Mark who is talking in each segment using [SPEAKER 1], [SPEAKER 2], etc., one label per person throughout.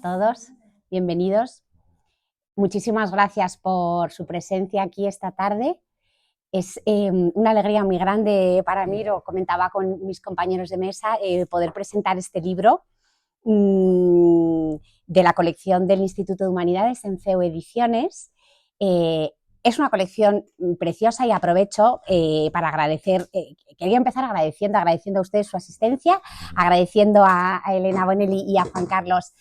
[SPEAKER 1] Todos, bienvenidos. Muchísimas gracias por su presencia aquí esta tarde. Es una alegría muy grande para mí, lo comentaba con mis compañeros de mesa, poder presentar este libro de la colección del Instituto de Humanidades en CEU Ediciones. Es una colección preciosa y aprovecho para agradecer, quería empezar agradeciendo a ustedes su asistencia, agradeciendo a Elena Bonelli y a Juan Carlos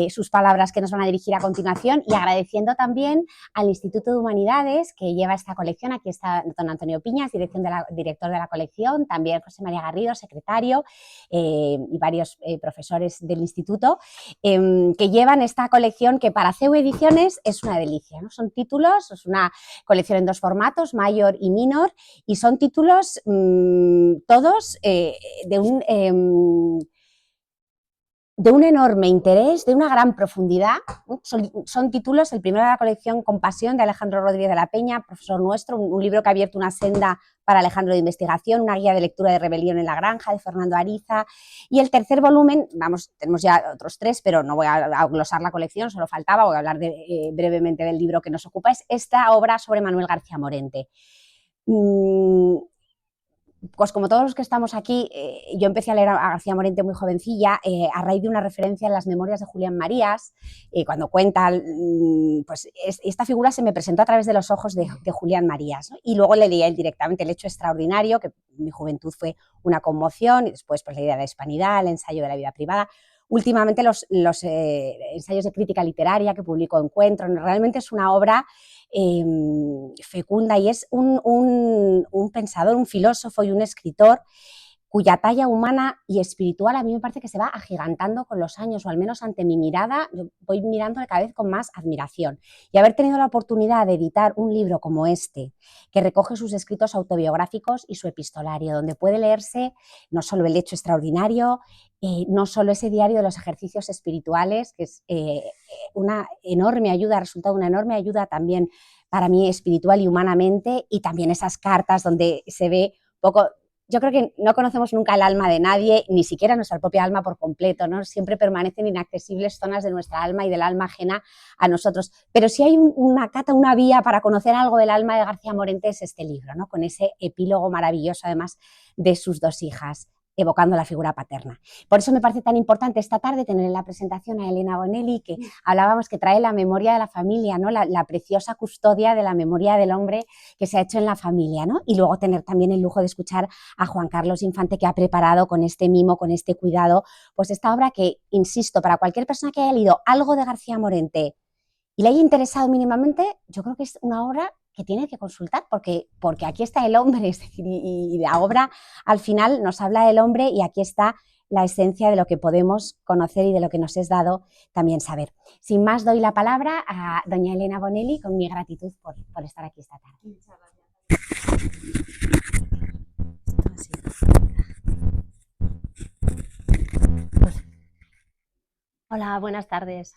[SPEAKER 1] sus palabras que nos van a dirigir a continuación y agradeciendo también al Instituto de Humanidades que lleva esta colección. Aquí está don Antonio Piñas, director de la colección, también José María Garrido, secretario, y varios profesores del instituto que llevan esta colección que para CEU Ediciones es una delicia, ¿no? Son títulos, es una colección en dos formatos, mayor y minor, y son títulos todos de un enorme interés, de una gran profundidad. Son títulos, el primero de la colección Compasión, de Alejandro Rodríguez de la Peña, profesor nuestro, un libro que ha abierto una senda para Alejandro de investigación, una guía de lectura de Rebelión en la Granja, de Fernando Ariza, y el tercer volumen, tenemos ya otros tres, pero no voy a glosar la colección, solo faltaba, voy a hablar brevemente del libro que nos ocupa, es esta obra sobre Manuel García Morente. Pues como todos los que estamos aquí, yo empecé a leer a García Morente muy jovencilla, a raíz de una referencia en las memorias de Julián Marías, cuando cuenta, pues esta figura se me presentó a través de los ojos de Julián Marías, ¿no? Y luego le leí a él directamente El hecho extraordinario, que en mi juventud fue una conmoción, y después pues, la idea de la hispanidad, el ensayo de la vida privada. Últimamente los ensayos de crítica literaria que publicó Encuentro, realmente es una obra fecunda y es un pensador, un filósofo y un escritor cuya talla humana y espiritual a mí me parece que se va agigantando con los años, o al menos ante mi mirada, yo voy mirándole cada vez con más admiración. Y haber tenido la oportunidad de editar un libro como este, que recoge sus escritos autobiográficos y su epistolario, donde puede leerse no solo El hecho extraordinario, no solo ese diario de los ejercicios espirituales, que es una enorme ayuda, ha resultado una enorme ayuda también para mí espiritual y humanamente, y también esas cartas donde se ve poco. Yo creo que no conocemos nunca el alma de nadie, ni siquiera nuestra propia alma por completo, ¿no? Siempre permanecen inaccesibles zonas de nuestra alma y del alma ajena a nosotros. Pero si hay una cata, una vía para conocer algo del alma de García Morente es este libro, ¿no? Con ese epílogo maravilloso, además, de sus dos hijas, evocando la figura paterna. Por eso me parece tan importante esta tarde tener en la presentación a Elena Bonelli, que hablábamos que trae la memoria de la familia, ¿no? La preciosa custodia de la memoria del hombre que se ha hecho en la familia, ¿no? Y luego tener también el lujo de escuchar a Juan Carlos Infante, que ha preparado con este mimo, con este cuidado, pues esta obra que, insisto, para cualquier persona que haya leído algo de García Morente y le haya interesado mínimamente, yo creo que es una obra que tiene que consultar, porque aquí está el hombre, es decir, y la obra al final nos habla del hombre y aquí está la esencia de lo que podemos conocer y de lo que nos es dado también saber. Sin más, doy la palabra a doña Elena Bonelli, con mi gratitud por estar aquí esta tarde. Muchas gracias. Hola, buenas tardes.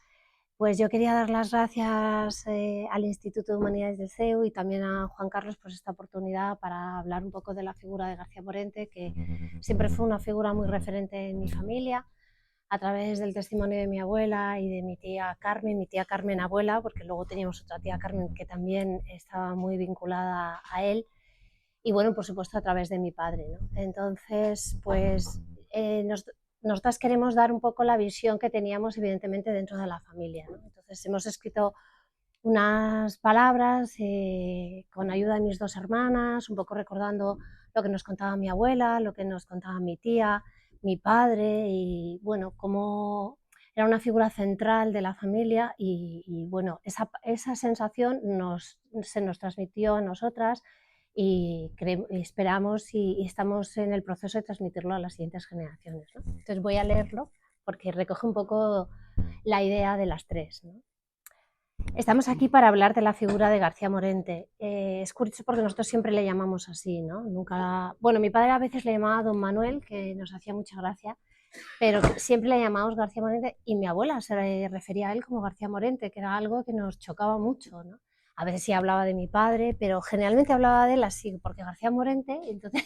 [SPEAKER 1] Pues yo quería dar las gracias al Instituto de Humanidades del CEU y también a Juan Carlos por esta oportunidad para hablar un poco de la figura de García Morente, que siempre fue una figura muy referente en mi familia, a través del testimonio de mi abuela y de mi tía Carmen abuela, porque luego teníamos otra tía Carmen que también estaba muy vinculada a él, y bueno, por supuesto a través de mi padre, ¿no? Entonces, pues nosotras queremos dar un poco la visión que teníamos evidentemente dentro de la familia, ¿no? Entonces hemos escrito unas palabras con ayuda de mis dos hermanas, un poco recordando lo que nos contaba mi abuela, lo que nos contaba mi tía, mi padre, y bueno, cómo era una figura central de la familia y bueno, esa sensación se nos transmitió a nosotras y esperamos y estamos en el proceso de transmitirlo a las siguientes generaciones, ¿no? Entonces voy a leerlo porque recoge un poco la idea de las tres, ¿no? Estamos aquí para hablar de la figura de García Morente. Es curioso porque nosotros siempre le llamamos así, ¿no? Nunca. Bueno, mi padre a veces le llamaba Don Manuel, que nos hacía mucha gracia, pero siempre le llamamos García Morente, y mi abuela se refería a él como García Morente, que era algo que nos chocaba mucho, ¿no? A veces sí hablaba de mi padre, pero generalmente hablaba de él así, porque García Morente, entonces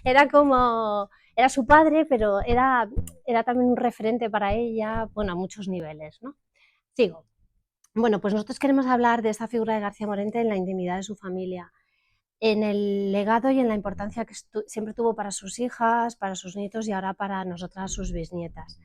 [SPEAKER 2] era como, era su padre, pero era también un referente para ella, bueno, a muchos niveles, ¿no? Sigo. Bueno, pues nosotros queremos hablar de esta figura de García Morente en la intimidad de su familia, en el legado y en la importancia que siempre tuvo para sus hijas, para sus nietos y ahora para nosotras, sus bisnietas.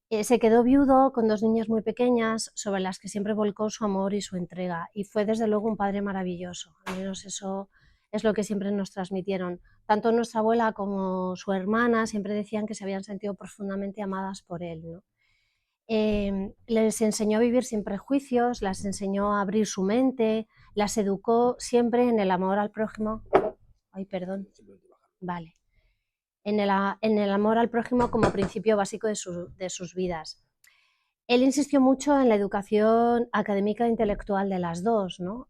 [SPEAKER 2] Se quedó viudo con 2 niñas muy pequeñas sobre las que siempre volcó su amor y su entrega, y fue desde luego un padre maravilloso, al menos eso es lo que siempre nos transmitieron. Tanto nuestra abuela como su hermana siempre decían que se habían sentido profundamente amadas por él, ¿no? Les enseñó a vivir sin prejuicios, las enseñó a abrir su mente, las educó siempre en el amor al prójimo. Ay, perdón. Vale. En el amor al prójimo como principio básico de sus vidas. Él insistió mucho en la educación académica e intelectual de las dos, ¿no?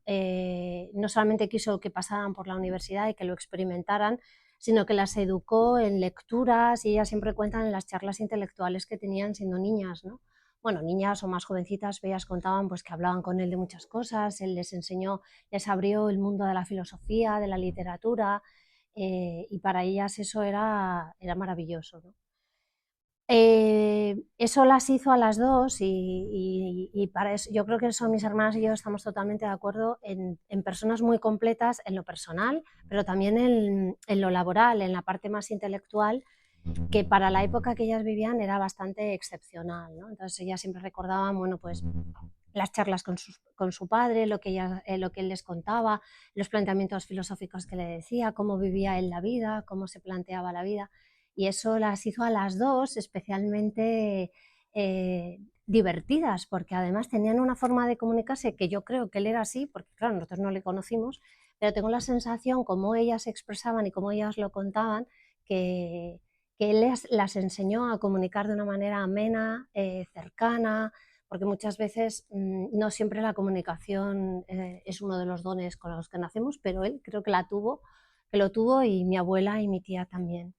[SPEAKER 2] No solamente quiso que pasaran por la universidad y que lo experimentaran, sino que las educó en lecturas, y ellas siempre cuentan en las charlas intelectuales que tenían siendo niñas, ¿no? Bueno, niñas o más jovencitas, ellas contaban pues que hablaban con él de muchas cosas, él les enseñó, les abrió el mundo de la filosofía, de la literatura, y para ellas eso era maravilloso, ¿no? Eso las hizo a las dos y para eso, yo creo que eso mis hermanas y yo estamos totalmente de acuerdo en personas muy completas en lo personal, pero también en lo laboral, en la parte más intelectual, que para la época que ellas vivían era bastante excepcional, ¿no? Entonces ellas siempre recordaban, bueno, pues las charlas con su padre, lo que él les contaba, los planteamientos filosóficos que le decía, cómo vivía él la vida, cómo se planteaba la vida, y eso las hizo a las dos especialmente divertidas, porque además tenían una forma de comunicarse que yo creo que él era así, porque claro, nosotros no le conocimos, pero tengo la sensación, como ellas se expresaban y como ellas lo contaban, que, que él las enseñó a comunicar de una manera amena, cercana, porque muchas veces no siempre la comunicación es uno de los dones con los que nacemos, pero él creo que lo tuvo, y mi abuela y mi tía también.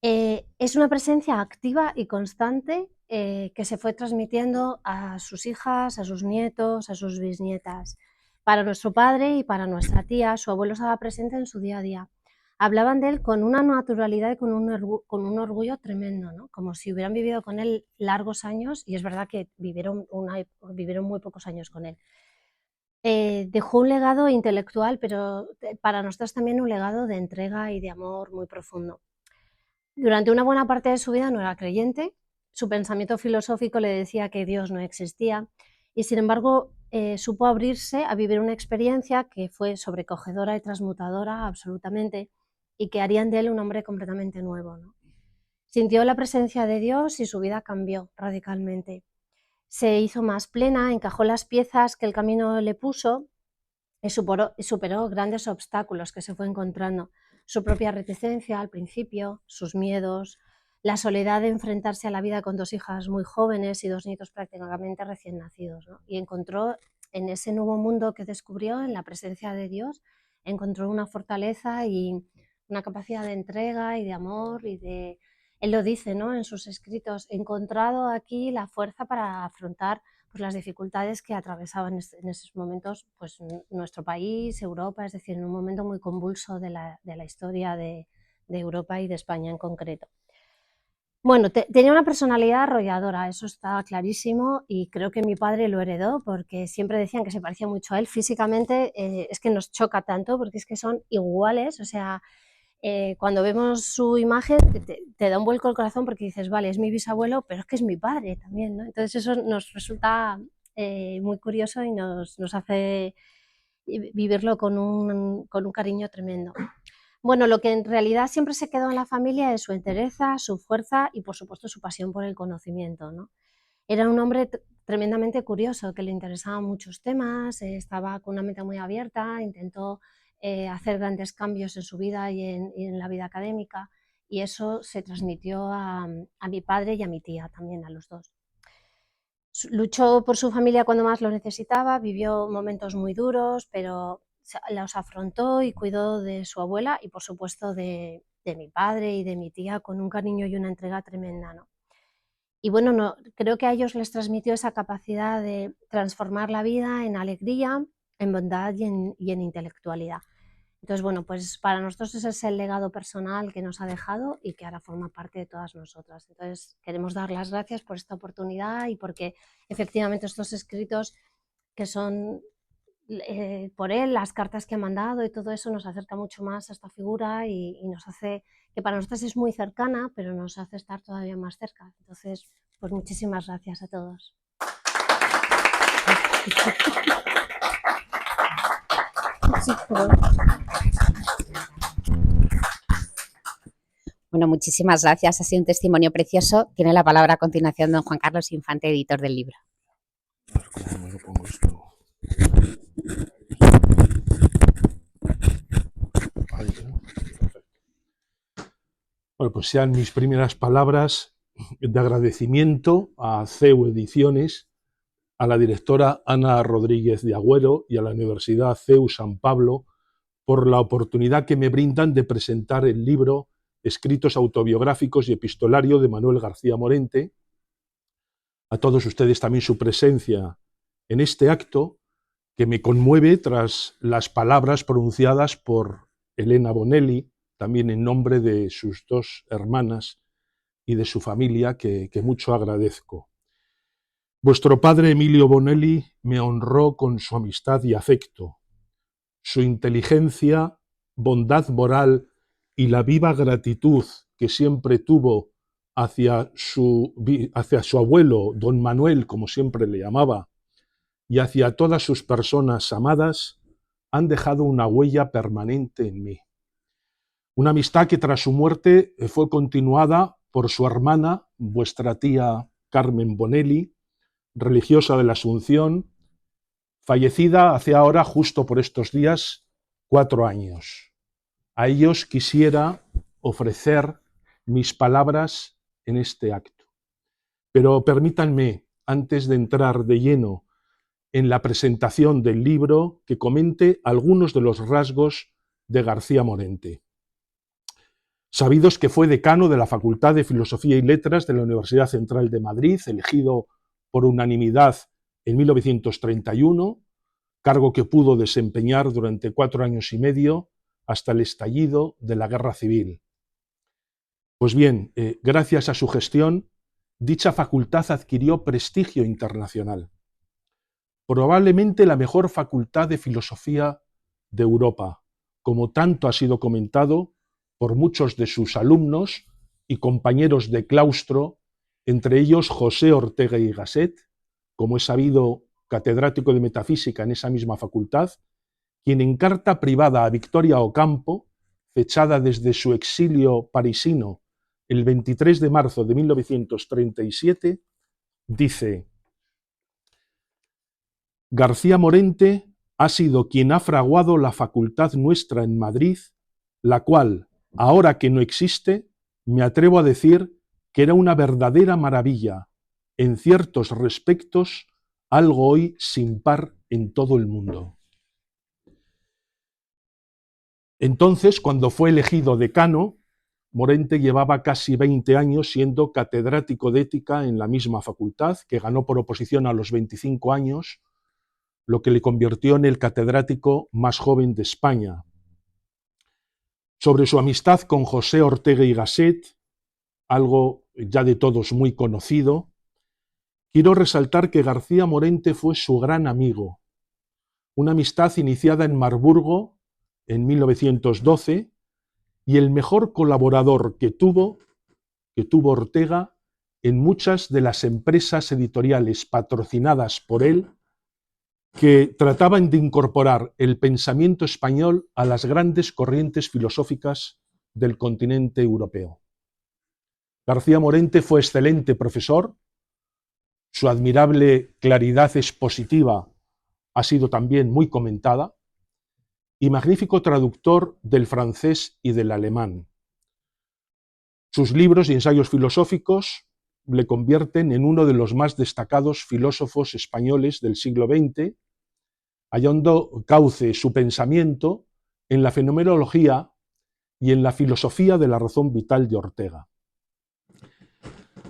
[SPEAKER 2] Es una presencia activa y constante que se fue transmitiendo a sus hijas, a sus nietos, a sus bisnietas. Para nuestro padre y para nuestra tía, su abuelo estaba presente en su día a día. Hablaban de él con una naturalidad y con un orgullo tremendo, ¿no? Como si hubieran vivido con él largos años, y es verdad que vivieron muy pocos años con él. Dejó un legado intelectual, pero para nosotros también un legado de entrega y de amor muy profundo. Durante una buena parte de su vida no era creyente, su pensamiento filosófico le decía que Dios no existía, y sin embargo supo abrirse a vivir una experiencia que fue sobrecogedora y transmutadora absolutamente, y que harían de él un hombre completamente nuevo, ¿no? Sintió la presencia de Dios y su vida cambió radicalmente. Se hizo más plena, encajó las piezas que el camino le puso y superó grandes obstáculos que se fue encontrando. Su propia reticencia al principio, sus miedos, la soledad de enfrentarse a la vida con 2 hijas muy jóvenes y 2 nietos prácticamente recién nacidos, ¿no? Y encontró en ese nuevo mundo que descubrió, en la presencia de Dios, encontró una fortaleza y una capacidad de entrega y de amor y de... Él lo dice, ¿no?, en sus escritos: he encontrado aquí la fuerza para afrontar pues las dificultades que atravesaban en esos momentos pues nuestro país, Europa, es decir, en un momento muy convulso de la historia de Europa y de España en concreto. Bueno, tenía una personalidad arrolladora, eso está clarísimo, y creo que mi padre lo heredó porque siempre decían que se parecía mucho a él físicamente. Es que nos choca tanto porque es que son iguales, o sea, cuando vemos su imagen te da un vuelco el corazón porque dices, vale, es mi bisabuelo, pero es que es mi padre también, ¿no? Entonces eso nos resulta muy curioso y nos hace vivirlo con un cariño tremendo. Bueno, lo que en realidad siempre se quedó en la familia es su entereza, su fuerza y por supuesto su pasión por el conocimiento, ¿no? Era un hombre tremendamente curioso, que le interesaban muchos temas, estaba con una mente muy abierta, intentó hacer grandes cambios en su vida y en la vida académica, y eso se transmitió a mi padre y a mi tía también, a los dos. Luchó por su familia cuando más lo necesitaba, vivió momentos muy duros, pero los afrontó y cuidó de su abuela y por supuesto de mi padre y de mi tía con un cariño y una entrega tremenda, ¿no? Y bueno, no, creo que a ellos les transmitió esa capacidad de transformar la vida en alegría, en bondad y en intelectualidad. Entonces, bueno, pues para nosotros ese es el legado personal que nos ha dejado y que ahora forma parte de todas nosotras. Entonces, queremos dar las gracias por esta oportunidad y porque efectivamente estos escritos que son por él, las cartas que ha mandado y todo eso nos acerca mucho más a esta figura y nos hace, que para nosotros es muy cercana, pero nos hace estar todavía más cerca. Entonces, pues muchísimas gracias a todos. Sí,
[SPEAKER 1] Bueno, muchísimas gracias. Ha sido un testimonio precioso. Tiene la palabra a continuación don Juan Carlos Infante, editor del libro.
[SPEAKER 3] ¿Cómo me lo pongo esto? Ahí, ¿no? Perfecto. Bueno, pues sean mis primeras palabras de agradecimiento a CEU Ediciones, a la directora Ana Rodríguez de Agüero y a la Universidad CEU San Pablo por la oportunidad que me brindan de presentar el libro Escritos autobiográficos y epistolario de Manuel García Morente. A todos ustedes también su presencia en este acto que me conmueve tras las palabras pronunciadas por Elena Bonelli, también en nombre de sus dos hermanas y de su familia, que mucho agradezco. Vuestro padre Emilio Bonelli me honró con su amistad y afecto. Su inteligencia, bondad moral y la viva gratitud que siempre tuvo hacia su abuelo, don Manuel, como siempre le llamaba, y hacia todas sus personas amadas, han dejado una huella permanente en mí. Una amistad que tras su muerte fue continuada por su hermana, vuestra tía Carmen Bonelli, religiosa de la Asunción, fallecida hace ahora, justo por estos días, 4 años. A ellos quisiera ofrecer mis palabras en este acto. Pero permítanme, antes de entrar de lleno en la presentación del libro, que comente algunos de los rasgos de García Morente. Sabidos que fue decano de la Facultad de Filosofía y Letras de la Universidad Central de Madrid, elegido por unanimidad en 1931, cargo que pudo desempeñar durante 4 años y medio hasta el estallido de la Guerra Civil. Pues bien, gracias a su gestión, dicha facultad adquirió prestigio internacional. Probablemente la mejor facultad de filosofía de Europa, como tanto ha sido comentado por muchos de sus alumnos y compañeros de claustro, entre ellos José Ortega y Gasset, como es sabido, catedrático de metafísica en esa misma facultad, quien en carta privada a Victoria Ocampo, fechada desde su exilio parisino el 23 de marzo de 1937, dice: García Morente ha sido quien ha fraguado la facultad nuestra en Madrid, la cual, ahora que no existe, me atrevo a decir que era una verdadera maravilla, en ciertos respectos, algo hoy sin par en todo el mundo. Entonces, cuando fue elegido decano, Morente llevaba casi 20 años siendo catedrático de ética en la misma facultad, que ganó por oposición a los 25 años, lo que le convirtió en el catedrático más joven de España. Sobre su amistad con José Ortega y Gasset, algo ya de todos muy conocido, quiero resaltar que García Morente fue su gran amigo, una amistad iniciada en Marburgo en 1912 y el mejor colaborador que tuvo Ortega en muchas de las empresas editoriales patrocinadas por él, que trataban de incorporar el pensamiento español a las grandes corrientes filosóficas del continente europeo. García Morente fue excelente profesor, su admirable claridad expositiva ha sido también muy comentada, y magnífico traductor del francés y del alemán. Sus libros y ensayos filosóficos le convierten en uno de los más destacados filósofos españoles del siglo XX, hallando cauce su pensamiento en la fenomenología y en la filosofía de la razón vital de Ortega.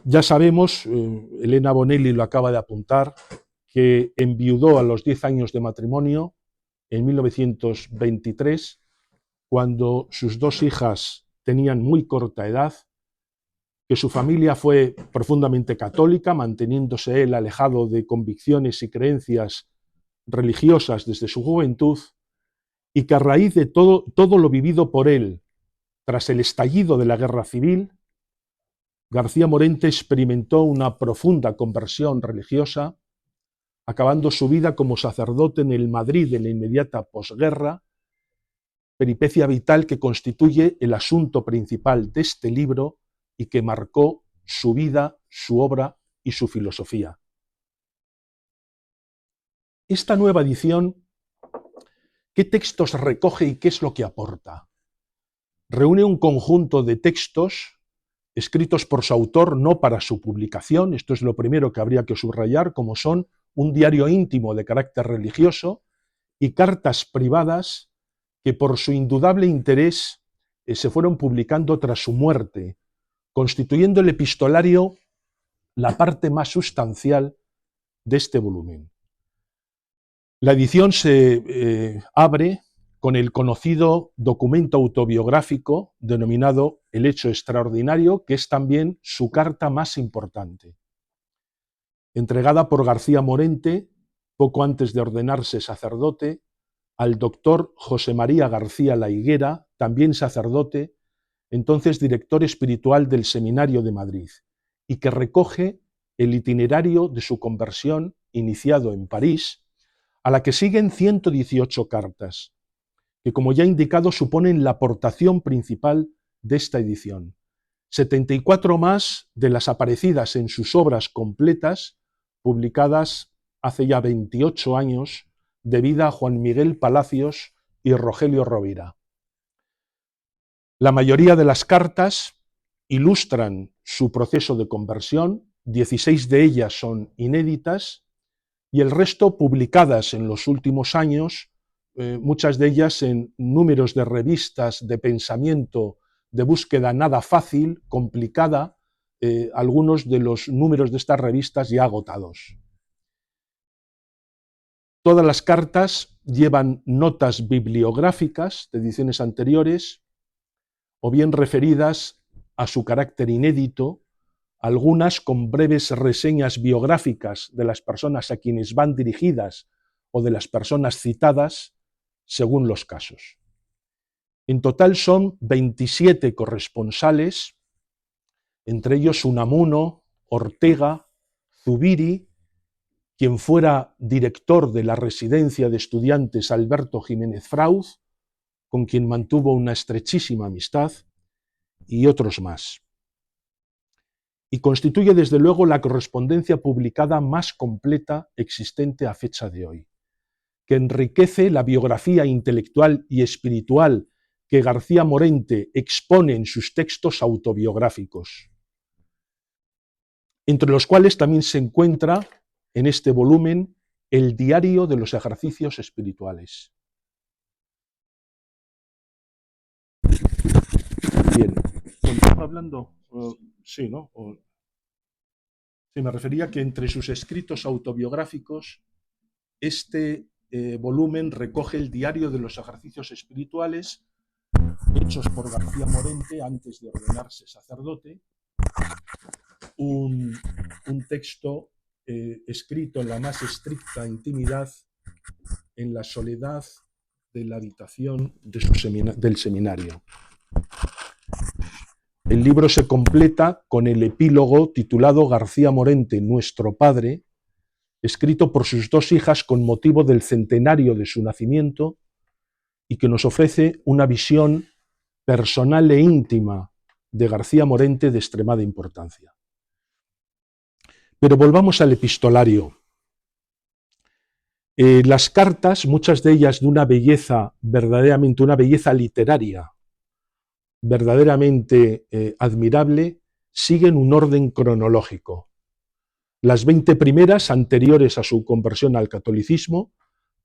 [SPEAKER 3] Ya sabemos, Elena Bonelli lo acaba de apuntar, que enviudó a los 10 años de matrimonio en 1923 cuando sus dos hijas tenían muy corta edad, que su familia fue profundamente católica, manteniéndose él alejado de convicciones y creencias religiosas desde su juventud, y que a raíz de todo lo vivido por él tras el estallido de la Guerra Civil, García Morente experimentó una profunda conversión religiosa, acabando su vida como sacerdote en el Madrid de la inmediata posguerra, peripecia vital que constituye el asunto principal de este libro y que marcó su vida, su obra y su filosofía. Esta nueva edición, ¿qué textos recoge y qué es lo que aporta? Reúne un conjunto de textos escritos por su autor no para su publicación, esto es lo primero que habría que subrayar, como son un diario íntimo de carácter religioso y cartas privadas que por su indudable interés se fueron publicando tras su muerte, constituyendo el epistolario la parte más sustancial de este volumen. La edición se abre con el conocido documento autobiográfico denominado El hecho extraordinario, que es también su carta más importante. Entregada por García Morente, poco antes de ordenarse sacerdote, al doctor José María García La Higuera, también sacerdote, entonces director espiritual del Seminario de Madrid, y que recoge el itinerario de su conversión iniciado en París, a la que siguen 118 cartas, que como ya he indicado suponen la aportación principal de esta edición. 74 más de las aparecidas en sus obras completas, publicadas hace ya 28 años, debido a Juan Miguel Palacios y Rogelio Rovira. La mayoría de las cartas ilustran su proceso de conversión, 16 de ellas son inéditas, y el resto publicadas en los últimos años, muchas de ellas en números de revistas de pensamiento, de búsqueda nada fácil, complicada, algunos de los números de estas revistas ya agotados. Todas las cartas llevan notas bibliográficas de ediciones anteriores, o bien referidas a su carácter inédito, algunas con breves reseñas biográficas de las personas a quienes van dirigidas o de las personas citadas, según los casos. En total son 27 corresponsales, entre ellos Unamuno, Ortega, Zubiri, quien fuera director de la residencia de estudiantes Alberto Jiménez Frauz, con quien mantuvo una estrechísima amistad, y otros más. Y constituye desde luego la correspondencia publicada más completa existente a fecha de hoy, que enriquece la biografía intelectual y espiritual que García Morente expone en sus textos autobiográficos, entre los cuales también se encuentra en este volumen el diario de los ejercicios espirituales. Bien, estaba hablando, sí, ¿no? Sí, me refería que entre sus escritos autobiográficos, este volumen recoge el diario de los ejercicios espirituales hechos por García Morente antes de ordenarse sacerdote, un texto escrito en la más estricta intimidad, en la soledad de la habitación de del seminario. El libro se completa con el epílogo titulado García Morente, nuestro padre, escrito por sus dos hijas con motivo del centenario de su nacimiento y que nos ofrece una visión personal e íntima de García Morente de extremada importancia. Pero volvamos al epistolario. Las cartas, muchas de ellas de una belleza, verdaderamente una belleza literaria, verdaderamente admirable, siguen un orden cronológico. Las 20 primeras, anteriores a su conversión al catolicismo,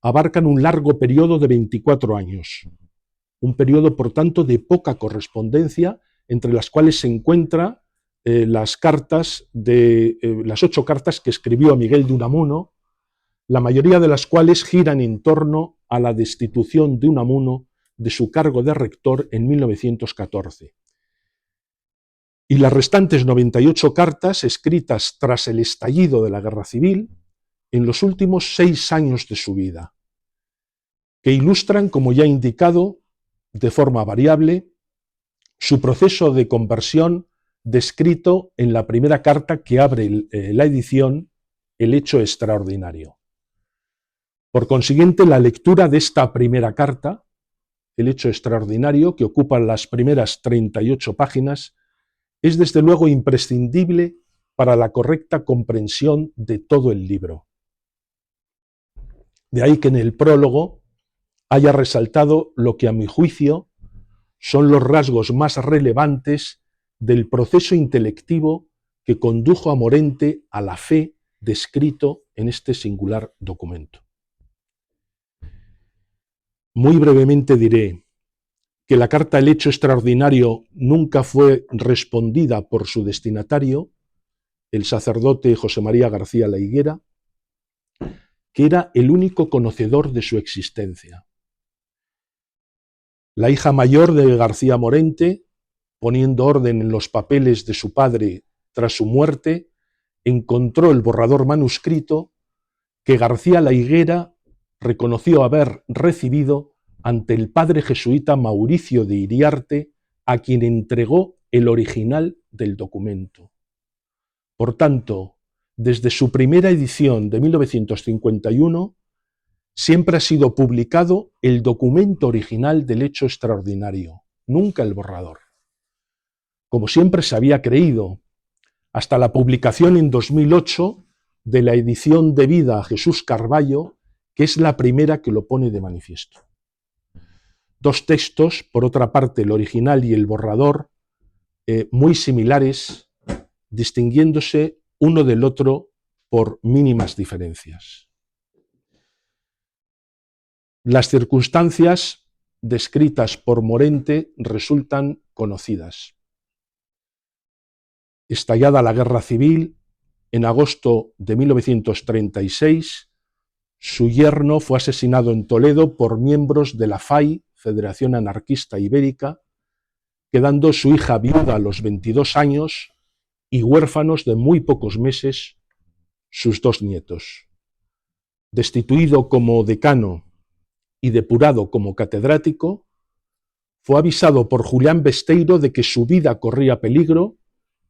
[SPEAKER 3] abarcan un largo periodo de 24 años. Un periodo, por tanto, de poca correspondencia, entre las cuales se encuentra las 8 cartas que escribió a Miguel de Unamuno, la mayoría de las cuales giran en torno a la destitución de Unamuno de su cargo de rector en 1914. Y las restantes 98 cartas escritas tras el estallido de la Guerra Civil en los últimos 6 años de su vida, que ilustran, como ya he indicado, de forma variable, su proceso de conversión descrito en la primera carta que abre la edición, El hecho extraordinario. Por consiguiente, la lectura de esta primera carta, El hecho extraordinario, que ocupa las primeras 38 páginas, es desde luego imprescindible para la correcta comprensión de todo el libro. De ahí que en el prólogo haya resaltado lo que a mi juicio son los rasgos más relevantes del proceso intelectivo que condujo a Morente a la fe descrito en este singular documento. Muy brevemente diré que la carta El hecho extraordinario nunca fue respondida por su destinatario, el sacerdote José María García La Higuera, que era el único conocedor de su existencia. La hija mayor de García Morente, poniendo orden en los papeles de su padre tras su muerte, encontró el borrador manuscrito que García La Higuera reconoció haber recibido ante el padre jesuita Mauricio de Iriarte, a quien entregó el original del documento. Por tanto, desde su primera edición de 1951, siempre ha sido publicado el documento original del hecho extraordinario, nunca el borrador. Como siempre se había creído, hasta la publicación en 2008 de la edición debida a Jesús Carballo, que es la primera que lo pone de manifiesto. 2 textos, por otra parte el original y el borrador, muy similares, distinguiéndose uno del otro por mínimas diferencias. Las circunstancias descritas por Morente resultan conocidas. Estallada la Guerra Civil, en agosto de 1936, su yerno fue asesinado en Toledo por miembros de la FAI, Federación Anarquista Ibérica, quedando su hija viuda a los 22 años y huérfanos de muy pocos meses sus 2 nietos. Destituido como decano y depurado como catedrático, fue avisado por Julián Besteiro de que su vida corría peligro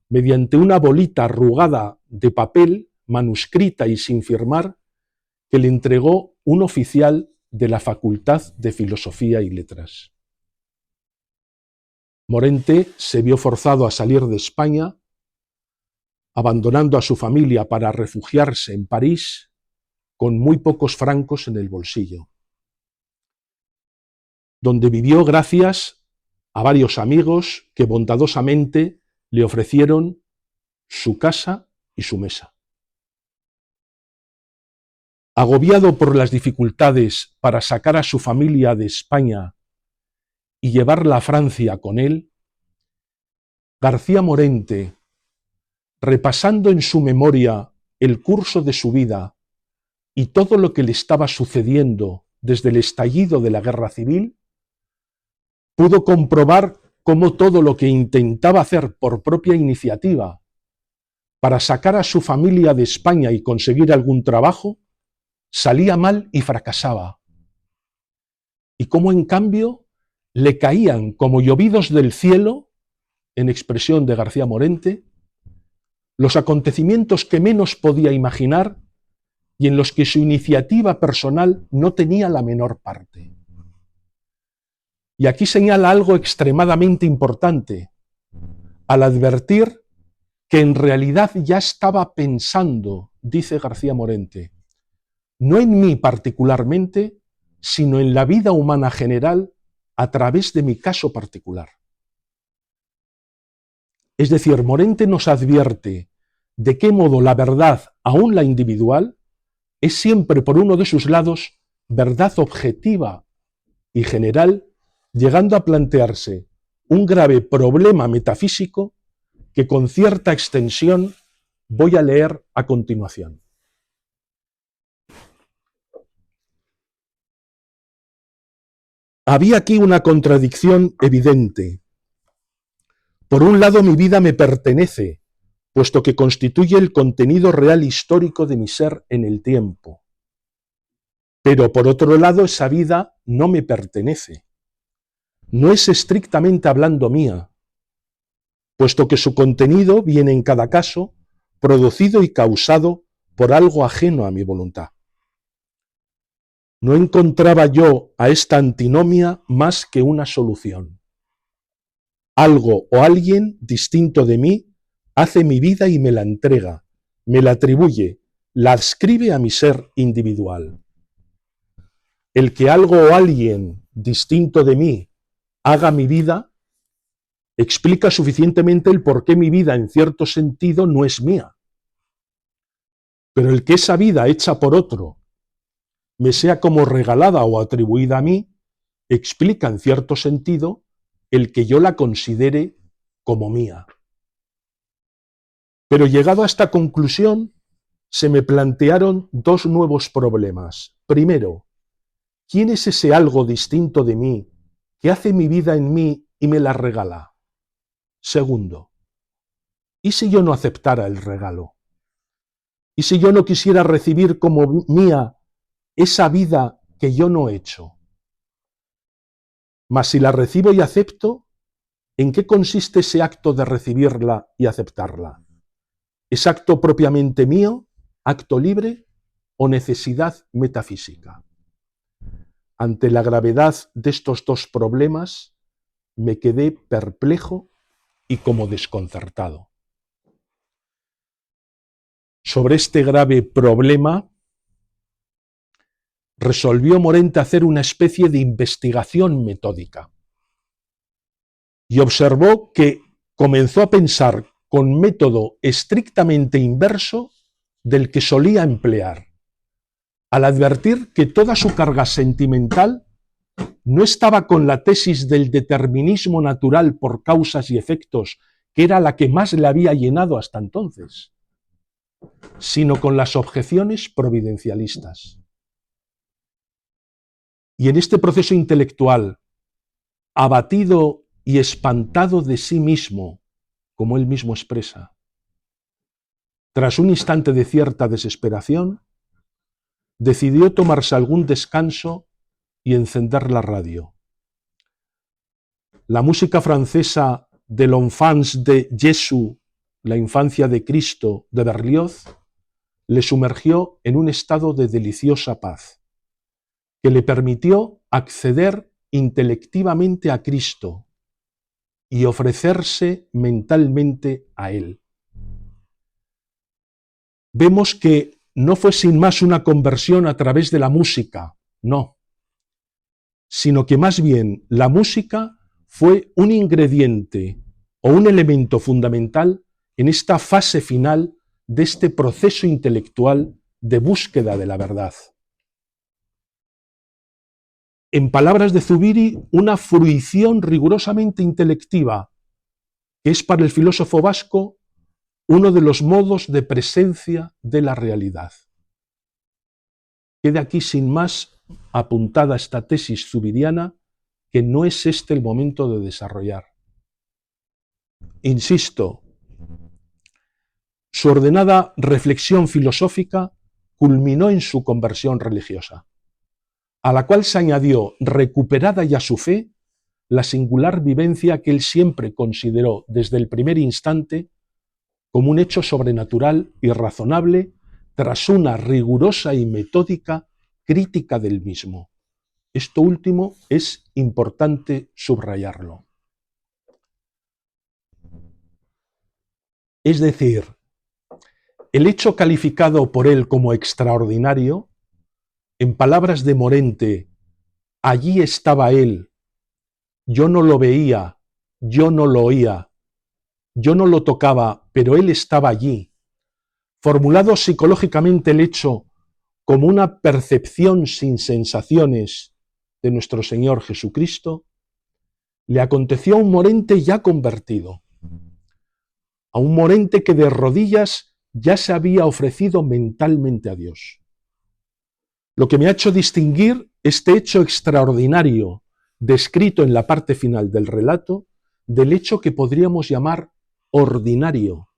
[SPEAKER 3] mediante una bolita arrugada de papel, manuscrita y sin firmar, que le entregó un oficial de la Facultad de Filosofía y Letras. Morente se vio forzado a salir de España, abandonando a su familia para refugiarse en París, con muy pocos francos en el bolsillo, donde vivió gracias a varios amigos que bondadosamente le ofrecieron su casa y su mesa. Agobiado por las dificultades para sacar a su familia de España y llevarla a Francia con él, García Morente, repasando en su memoria el curso de su vida y todo lo que le estaba sucediendo desde el estallido de la Guerra Civil, pudo comprobar cómo todo lo que intentaba hacer por propia iniciativa para sacar a su familia de España y conseguir algún trabajo, salía mal y fracasaba. Y cómo en cambio le caían como llovidos del cielo, en expresión de García Morente, los acontecimientos que menos podía imaginar y en los que su iniciativa personal no tenía la menor parte. Y aquí señala algo extremadamente importante, al advertir que en realidad ya estaba pensando, dice García Morente, no en mí particularmente, sino en la vida humana general a través de mi caso particular. Es decir, Morente nos advierte de qué modo la verdad, aún la individual, es siempre por uno de sus lados verdad objetiva y general, llegando a plantearse un grave problema metafísico que con cierta extensión voy a leer a continuación. Había aquí una contradicción evidente. Por un lado, mi vida me pertenece, puesto que constituye el contenido real histórico de mi ser en el tiempo. Pero por otro lado, esa vida no me pertenece. No es estrictamente hablando mía, puesto que su contenido viene en cada caso producido y causado por algo ajeno a mi voluntad. No encontraba yo a esta antinomia más que una solución. Algo o alguien distinto de mí hace mi vida y me la entrega, me la atribuye, la adscribe a mi ser individual. El que algo o alguien distinto de mí haga mi vida explica suficientemente el por qué mi vida en cierto sentido no es mía. Pero el que esa vida hecha por otro me sea como regalada o atribuida a mí, explica en cierto sentido el que yo la considere como mía. Pero llegado a esta conclusión, se me plantearon dos nuevos problemas. Primero, ¿quién es ese algo distinto de mí que hace mi vida en mí y me la regala? Segundo, ¿y si yo no aceptara el regalo? ¿Y si yo no quisiera recibir como mía esa vida que yo no he hecho? Mas si la recibo y acepto, ¿en qué consiste ese acto de recibirla y aceptarla? ¿Es acto propiamente mío, acto libre o necesidad metafísica? Ante la gravedad de estos dos problemas, me quedé perplejo y como desconcertado. Sobre este grave problema, resolvió Morente hacer una especie de investigación metódica y observó que comenzó a pensar con método estrictamente inverso del que solía emplear, al advertir que toda su carga sentimental no estaba con la tesis del determinismo natural por causas y efectos, que era la que más le había llenado hasta entonces, sino con las objeciones providencialistas. Y en este proceso intelectual, abatido y espantado de sí mismo, como él mismo expresa, tras un instante de cierta desesperación, decidió tomarse algún descanso y encender la radio. La música francesa de l'Enfance de Jésus, la infancia de Cristo, de Berlioz, le sumergió en un estado de deliciosa paz, que le permitió acceder intelectivamente a Cristo y ofrecerse mentalmente a Él. Vemos que no fue sin más una conversión a través de la música, no, sino que más bien la música fue un ingrediente o un elemento fundamental en esta fase final de este proceso intelectual de búsqueda de la verdad. En palabras de Zubiri, una fruición rigurosamente intelectiva, que es para el filósofo vasco uno de los modos de presencia de la realidad. Quede aquí sin más apuntada esta tesis zubiriana, que no es este el momento de desarrollar. Insisto, su ordenada reflexión filosófica culminó en su conversión religiosa, a la cual se añadió, recuperada ya su fe, la singular vivencia que él siempre consideró desde el primer instante como un hecho sobrenatural y razonable tras una rigurosa y metódica crítica del mismo. Esto último es importante subrayarlo. Es decir, el hecho calificado por él como extraordinario, en palabras de Morente, allí estaba él, yo no lo veía, yo no lo oía, yo no lo tocaba, pero él estaba allí. Formulado psicológicamente el hecho como una percepción sin sensaciones de nuestro Señor Jesucristo, le aconteció a un Morente ya convertido, a un Morente que de rodillas ya se había ofrecido mentalmente a Dios. Lo que me ha hecho distinguir este hecho extraordinario descrito en la parte final del relato, del hecho que podríamos llamar ordinario,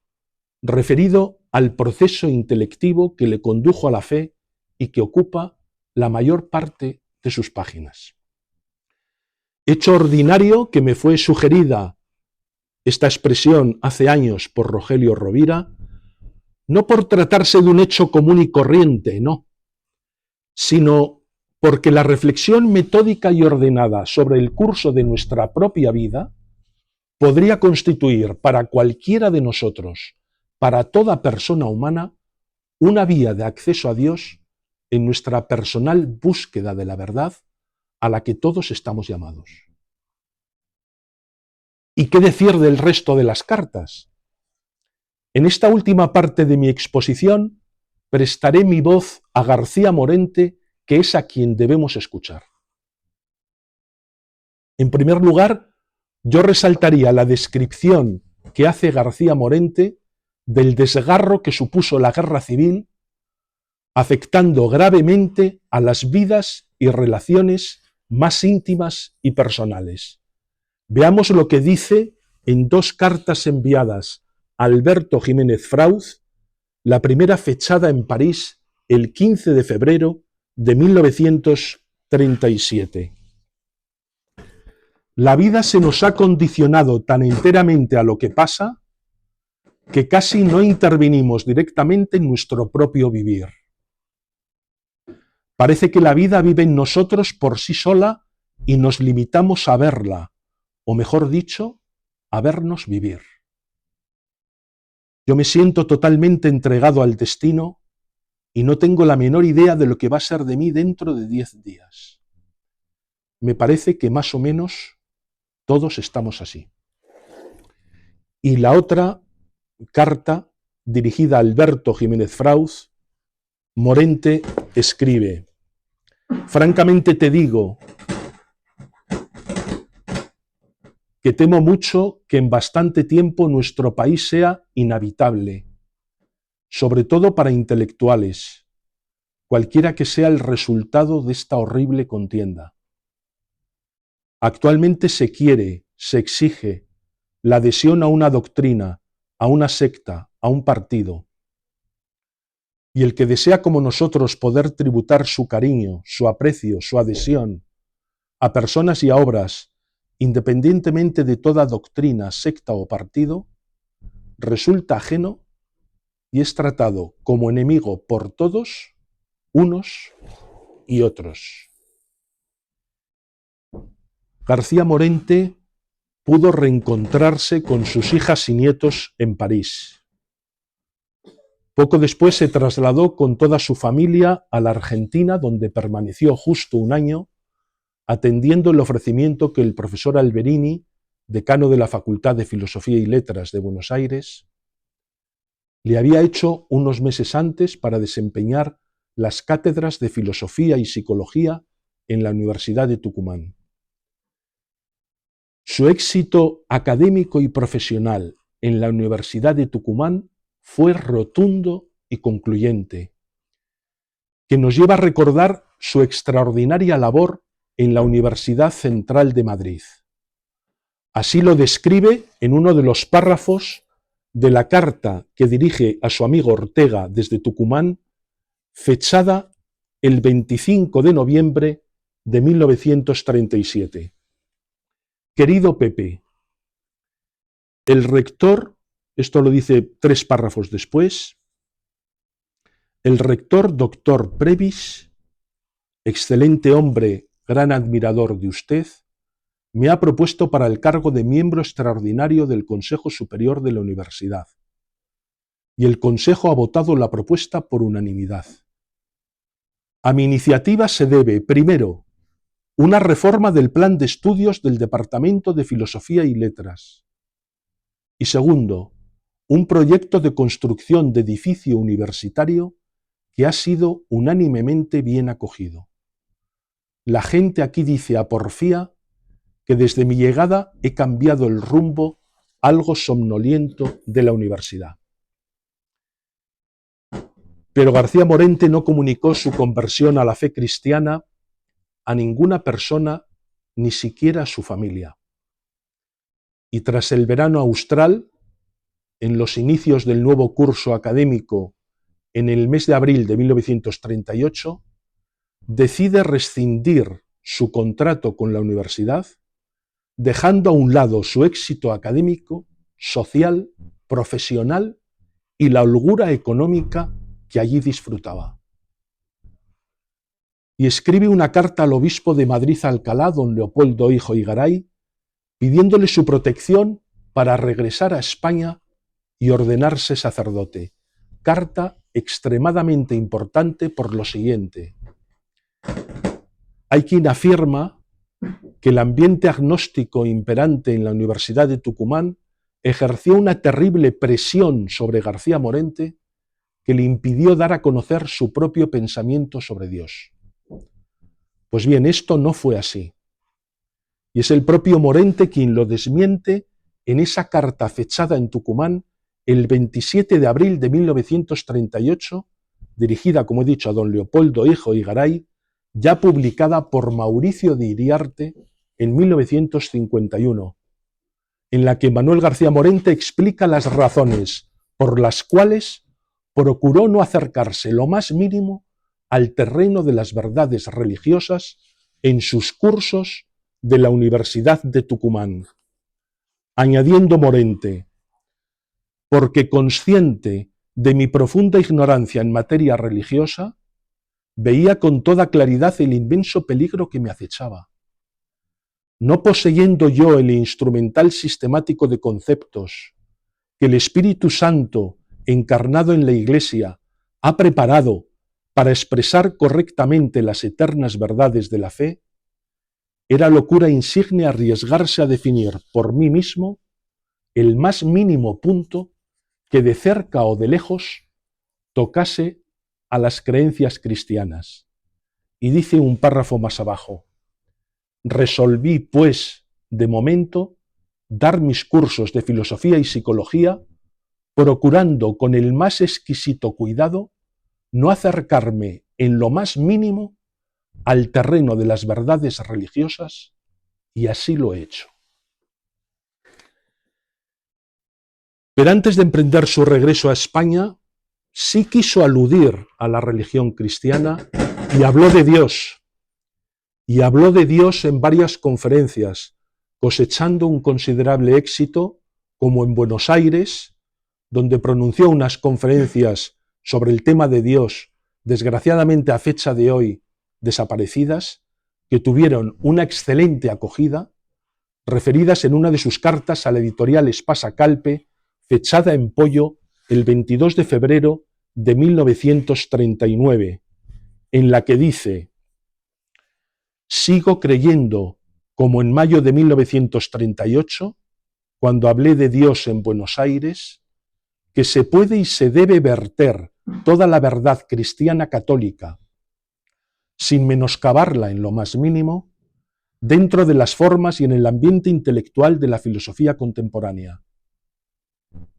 [SPEAKER 3] referido al proceso intelectivo que le condujo a la fe y que ocupa la mayor parte de sus páginas. Hecho ordinario que me fue sugerida esta expresión hace años por Rogelio Rovira, no por tratarse de un hecho común y corriente, no, sino porque la reflexión metódica y ordenada sobre el curso de nuestra propia vida podría constituir para cualquiera de nosotros, para toda persona humana, una vía de acceso a Dios en nuestra personal búsqueda de la verdad a la que todos estamos llamados. ¿Y qué decir del resto de las cartas? En esta última parte de mi exposición prestaré mi voz a García Morente, que es a quien debemos escuchar. En primer lugar, yo resaltaría la descripción que hace García Morente del desgarro que supuso la guerra civil, afectando gravemente a las vidas y relaciones más íntimas y personales. Veamos lo que dice en dos cartas enviadas a Alberto Jiménez Frauz, la primera fechada en París el 15 de febrero de 1937. La vida se nos ha condicionado tan enteramente a lo que pasa que casi no intervinimos directamente en nuestro propio vivir. Parece que la vida vive en nosotros por sí sola y nos limitamos a verla, o mejor dicho, a vernos vivir. Yo me siento totalmente entregado al destino y no tengo la menor idea de lo que va a ser de mí dentro de 10 días. Me parece que más o menos todos estamos así. Y la otra carta, dirigida a Alberto Jiménez Frauz, Morente escribe: francamente te digo que temo mucho que en bastante tiempo nuestro país sea inhabitable, sobre todo para intelectuales, cualquiera que sea el resultado de esta horrible contienda. Actualmente se quiere, se exige la adhesión a una doctrina, a una secta, a un partido. Y el que desea como nosotros poder tributar su cariño, su aprecio, su adhesión a personas y a obras, independientemente de toda doctrina, secta o partido, resulta ajeno y es tratado como enemigo por todos, unos y otros. García Morente pudo reencontrarse con sus hijas y nietos en París. Poco después se trasladó con toda su familia a la Argentina, donde permaneció justo un año, atendiendo el ofrecimiento que el profesor Alberini, decano de la Facultad de Filosofía y Letras de Buenos Aires, le había hecho unos meses antes para desempeñar las cátedras de Filosofía y Psicología en la Universidad de Tucumán. Su éxito académico y profesional en la Universidad de Tucumán fue rotundo y concluyente, que nos lleva a recordar su extraordinaria labor en la Universidad Central de Madrid. Así lo describe en uno de los párrafos de la carta que dirige a su amigo Ortega desde Tucumán, fechada el 25 de noviembre de 1937. Querido Pepe, el rector, esto lo dice 3 párrafos después, el rector doctor Previs, excelente hombre, gran admirador de usted, me ha propuesto para el cargo de miembro extraordinario del Consejo Superior de la Universidad. Y el Consejo ha votado la propuesta por unanimidad. A mi iniciativa se debe, primero, una reforma del plan de estudios del Departamento de Filosofía y Letras. Y segundo, un proyecto de construcción de edificio universitario que ha sido unánimemente bien acogido. La gente aquí dice a porfía que desde mi llegada he cambiado el rumbo algo somnoliento de la universidad. Pero García Morente no comunicó su conversión a la fe cristiana a ninguna persona ni siquiera a su familia. Y tras el verano austral, en los inicios del nuevo curso académico, en el mes de abril de 1938, decide rescindir su contrato con la universidad, dejando a un lado su éxito académico, social, profesional y la holgura económica que allí disfrutaba. Y escribe una carta al obispo de Madrid-Alcalá, don Leopoldo Hijo y Garay, pidiéndole su protección para regresar a España y ordenarse sacerdote. Carta extremadamente importante por lo siguiente. Hay quien afirma que el ambiente agnóstico imperante en la Universidad de Tucumán ejerció una terrible presión sobre García Morente que le impidió dar a conocer su propio pensamiento sobre Dios. Pues bien, esto no fue así. Y es el propio Morente quien lo desmiente en esa carta fechada en Tucumán el 27 de abril de 1938, dirigida, como he dicho, a don Leopoldo Hijo y Garay, ya publicada por Mauricio de Iriarte en 1951, en la que Manuel García Morente explica las razones por las cuales procuró no acercarse lo más mínimo al terreno de las verdades religiosas en sus cursos de la Universidad de Tucumán, añadiendo Morente: porque consciente de mi profunda ignorancia en materia religiosa, veía con toda claridad el inmenso peligro que me acechaba. No poseyendo yo el instrumental sistemático de conceptos que el Espíritu Santo, encarnado en la Iglesia, ha preparado para expresar correctamente las eternas verdades de la fe, era locura insigne arriesgarse a definir por mí mismo el más mínimo punto que de cerca o de lejos tocase a las creencias cristianas. Y dice un párrafo más abajo: resolví, pues, de momento, dar mis cursos de filosofía y psicología, procurando con el más exquisito cuidado no acercarme en lo más mínimo al terreno de las verdades religiosas, y así lo he hecho. Pero antes de emprender su regreso a España, sí quiso aludir a la religión cristiana y habló de Dios. Y habló de Dios en varias conferencias, cosechando un considerable éxito, como en Buenos Aires, donde pronunció unas conferencias sobre el tema de Dios, desgraciadamente a fecha de hoy desaparecidas, que tuvieron una excelente acogida, referidas en una de sus cartas a la editorial Espasa Calpe, fechada en Pollo el 22 de febrero de 1939, en la que dice: sigo creyendo, como en mayo de 1938, cuando hablé de Dios en Buenos Aires, que se puede y se debe verter toda la verdad cristiana católica, sin menoscabarla en lo más mínimo, dentro de las formas y en el ambiente intelectual de la filosofía contemporánea.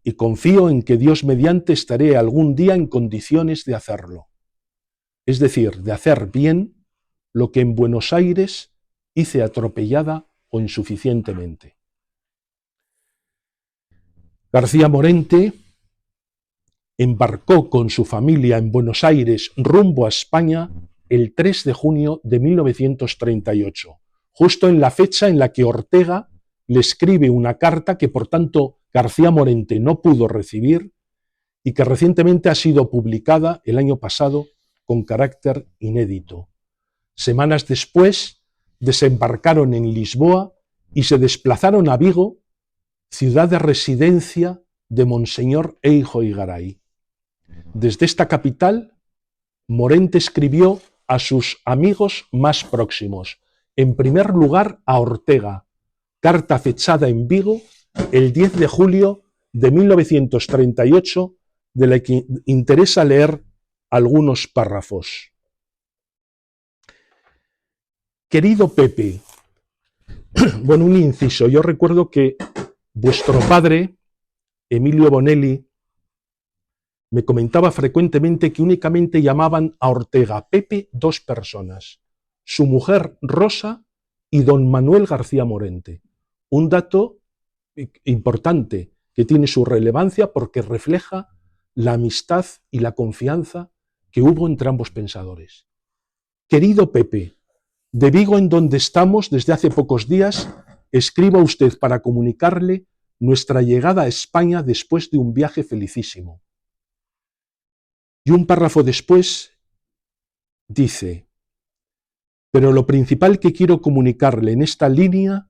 [SPEAKER 3] Y confío en que Dios mediante estaré algún día en condiciones de hacerlo. Es decir, de hacer bien lo que en Buenos Aires hice atropellada o insuficientemente. García Morente embarcó con su familia en Buenos Aires rumbo a España el 3 de junio de 1938, justo en la fecha en la que Ortega le escribe una carta que, por tanto, García Morente no pudo recibir y que recientemente ha sido publicada el año pasado con carácter inédito. Semanas después, desembarcaron en Lisboa y se desplazaron a Vigo, ciudad de residencia de Monseñor Eijo y Garay. Desde esta capital, Morente escribió a sus amigos más próximos, en primer lugar a Ortega, carta fechada en Vigo el 10 de julio de 1938, de la que interesa leer algunos párrafos. Querido Pepe, bueno, un inciso, yo recuerdo que vuestro padre, Emilio Bonelli, me comentaba frecuentemente que únicamente llamaban a Ortega Pepe dos personas, su mujer Rosa y don Manuel García Morente. Un dato importante que tiene su relevancia porque refleja la amistad y la confianza que hubo entre ambos pensadores. Querido Pepe, de Vigo, en donde estamos desde hace pocos días, escribo a usted para comunicarle nuestra llegada a España después de un viaje felicísimo. Y un párrafo después dice: pero lo principal que quiero comunicarle en esta línea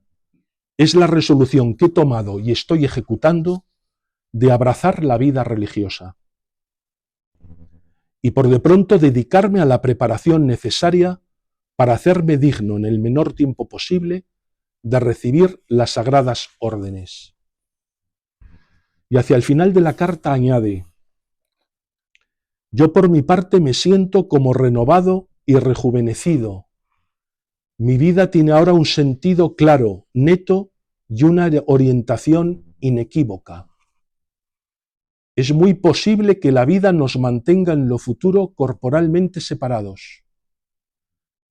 [SPEAKER 3] es la resolución que he tomado y estoy ejecutando de abrazar la vida religiosa y por de pronto dedicarme a la preparación necesaria para hacerme digno en el menor tiempo posible de recibir las sagradas órdenes. Y hacia el final de la carta añade: yo por mi parte me siento como renovado y rejuvenecido. Mi vida tiene ahora un sentido claro, neto y una orientación inequívoca. Es muy posible que la vida nos mantenga en lo futuro corporalmente separados,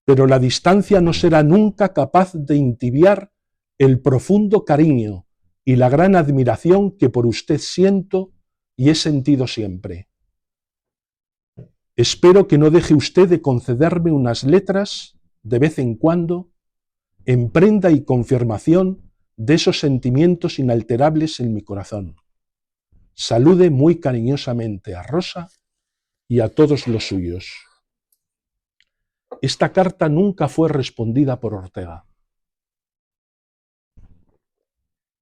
[SPEAKER 3] pero la distancia no será nunca capaz de entibiar el profundo cariño y la gran admiración que por usted siento y he sentido siempre. Espero que no deje usted de concederme unas letras de vez en cuando, en prenda y confirmación de esos sentimientos inalterables en mi corazón. Salude muy cariñosamente a Rosa y a todos los suyos. Esta carta nunca fue respondida por Ortega.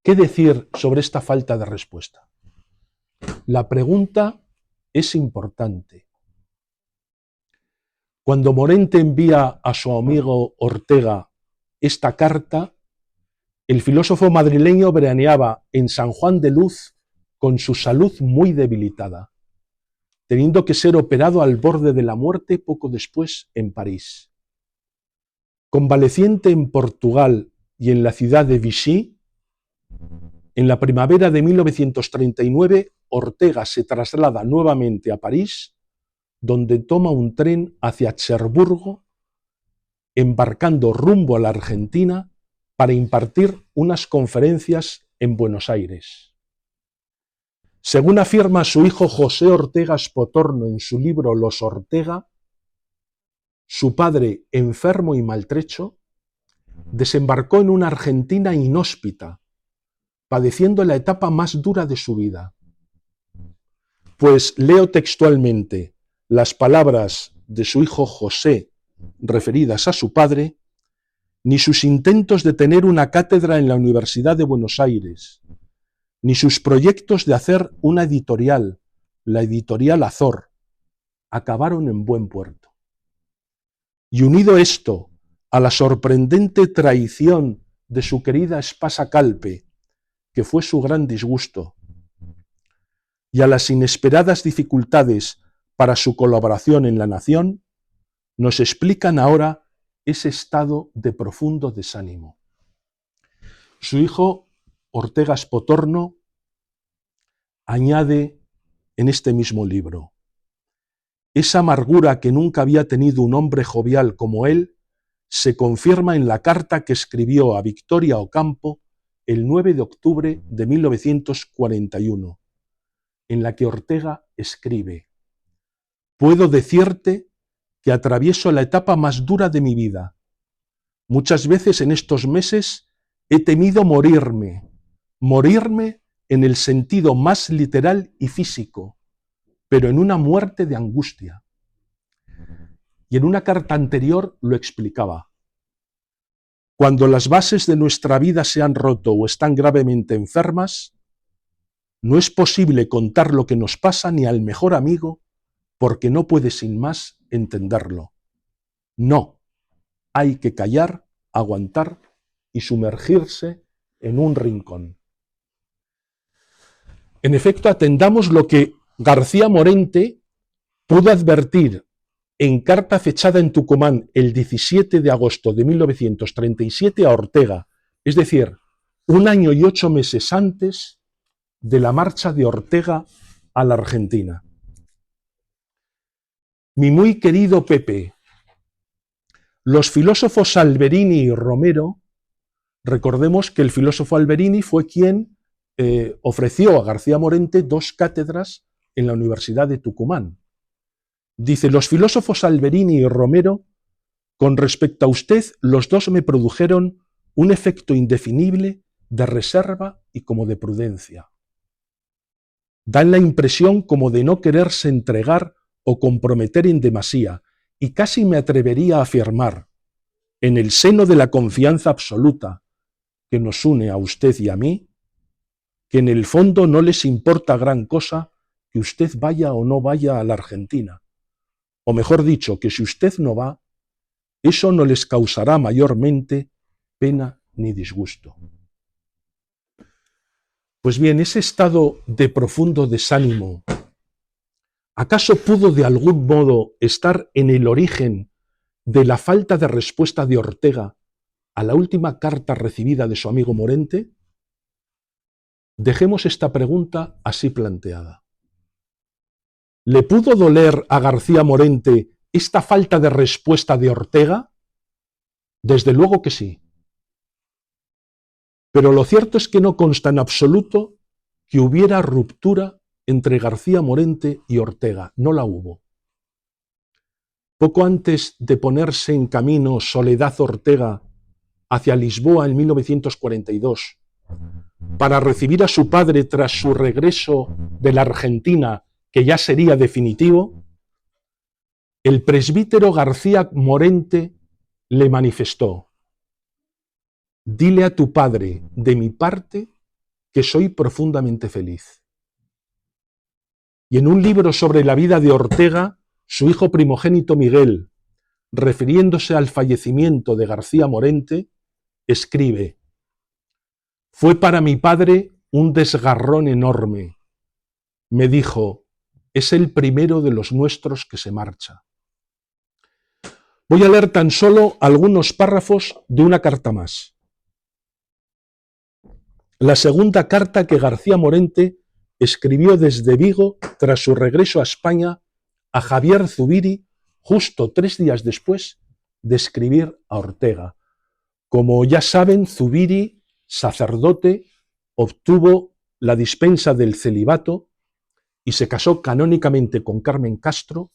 [SPEAKER 3] ¿Qué decir sobre esta falta de respuesta? La pregunta es importante. Cuando Morente envía a su amigo Ortega esta carta, el filósofo madrileño veraneaba en San Juan de Luz con su salud muy debilitada, teniendo que ser operado al borde de la muerte poco después en París. Convaleciente en Portugal y en la ciudad de Vichy, en la primavera de 1939, Ortega se traslada nuevamente a París, donde toma un tren hacia Cherburgo, embarcando rumbo a la Argentina para impartir unas conferencias en Buenos Aires. Según afirma su hijo José Ortega Spotorno en su libro Los Ortega, su padre, enfermo y maltrecho, desembarcó en una Argentina inhóspita, padeciendo la etapa más dura de su vida. Pues leo textualmente las palabras de su hijo José referidas a su padre: ni sus intentos de tener una cátedra en la Universidad de Buenos Aires, ni sus proyectos de hacer una editorial, la editorial Azor, acabaron en buen puerto. Y unido esto a la sorprendente traición de su querida Espasa Calpe, que fue su gran disgusto, y a las inesperadas dificultades para su colaboración en La Nación, nos explican ahora ese estado de profundo desánimo. Su hijo, Ortega Spotorno, añade en este mismo libro: esa amargura que nunca había tenido un hombre jovial como él se confirma en la carta que escribió a Victoria Ocampo el 9 de octubre de 1941, en la que Ortega escribe: puedo decirte que atravieso la etapa más dura de mi vida. Muchas veces en estos meses he temido morirme en el sentido más literal y físico, pero en una muerte de angustia. Y en una carta anterior lo explicaba: cuando las bases de nuestra vida se han roto o están gravemente enfermas, no es posible contar lo que nos pasa ni al mejor amigo, porque no puede sin más entenderlo. No, hay que callar, aguantar y sumergirse en un rincón. En efecto, atendamos lo que García Morente pudo advertir en carta fechada en Tucumán el 17 de agosto de 1937 a Ortega, es decir, 1 año y 8 meses antes de la marcha de Ortega a la Argentina. Mi muy querido Pepe, los filósofos Alberini y Romero Recordemos que el filósofo Alberini fue quien ofreció a García Morente 2 cátedras en la Universidad de Tucumán. Dice, los filósofos Alberini y Romero, con respecto a usted, los 2 me produjeron un efecto indefinible de reserva y como de prudencia. Dan la impresión como de no quererse entregar o comprometer en demasía, y casi me atrevería a afirmar, en el seno de la confianza absoluta que nos une a usted y a mí, que en el fondo no les importa gran cosa que usted vaya o no vaya a la Argentina. O mejor dicho, que si usted no va, eso no les causará mayormente pena ni disgusto. Pues bien, ese estado de profundo desánimo, ¿acaso pudo de algún modo estar en el origen de la falta de respuesta de Ortega a la última carta recibida de su amigo Morente? Dejemos esta pregunta así planteada. ¿Le pudo doler a García Morente esta falta de respuesta de Ortega? Desde luego que sí. Pero lo cierto es que no consta en absoluto que hubiera ruptura entre García Morente y Ortega. No la hubo. Poco antes de ponerse en camino Soledad Ortega hacia Lisboa en 1942, para recibir a su padre tras su regreso de la Argentina, que ya sería definitivo, el presbítero García Morente le manifestó: dile a tu padre, de mi parte, que soy profundamente feliz. Y en un libro sobre la vida de Ortega, su hijo primogénito Miguel, refiriéndose al fallecimiento de García Morente, escribe: fue para mi padre un desgarrón enorme. Me dijo, es el primero de los nuestros que se marcha. Voy a leer tan solo algunos párrafos de una carta más. La segunda carta que García Morente escribió desde Vigo tras su regreso a España a Javier Zubiri, justo 3 días después de escribir a Ortega. Como ya saben, Zubiri, sacerdote, obtuvo la dispensa del celibato y se casó canónicamente con Carmen Castro,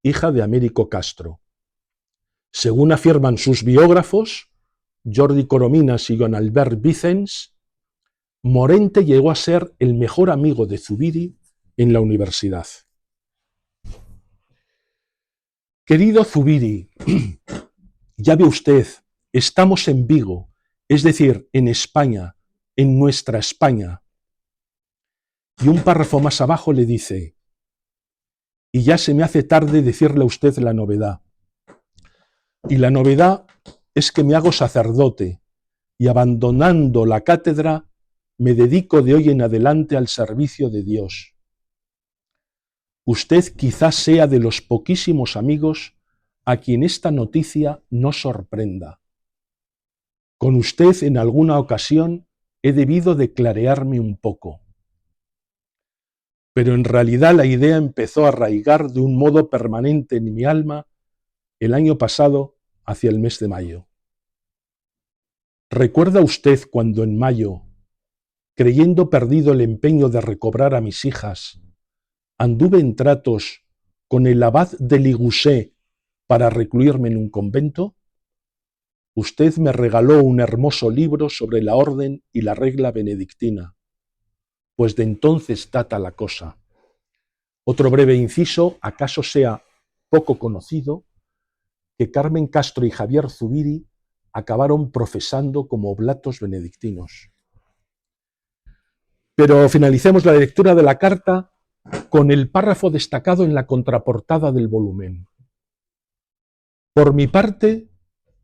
[SPEAKER 3] hija de Américo Castro. Según afirman sus biógrafos, Jordi Corominas y Joan Albert Vicens, Morente llegó a ser el mejor amigo de Zubiri en la universidad. Querido Zubiri, ya ve usted, estamos en Vigo, es decir, en España, en nuestra España. Y un párrafo más abajo le dice, y ya se me hace tarde decirle a usted la novedad. Y la novedad es que me hago sacerdote y abandonando la cátedra me dedico de hoy en adelante al servicio de Dios. Usted quizás sea de los poquísimos amigos a quien esta noticia no sorprenda. Con usted en alguna ocasión he debido de clarearme un poco. Pero en realidad la idea empezó a arraigar de un modo permanente en mi alma el año pasado, hacia el mes de mayo. ¿Recuerda usted cuando en mayo, creyendo perdido el empeño de recobrar a mis hijas, anduve en tratos con el abad de Ligusé para recluirme en un convento? Usted me regaló un hermoso libro sobre la orden y la regla benedictina, pues de entonces data la cosa. Otro breve inciso, acaso sea poco conocido, que Carmen Castro y Javier Zubiri acabaron profesando como oblatos benedictinos. Pero finalicemos la lectura de la carta con el párrafo destacado en la contraportada del volumen. Por mi parte,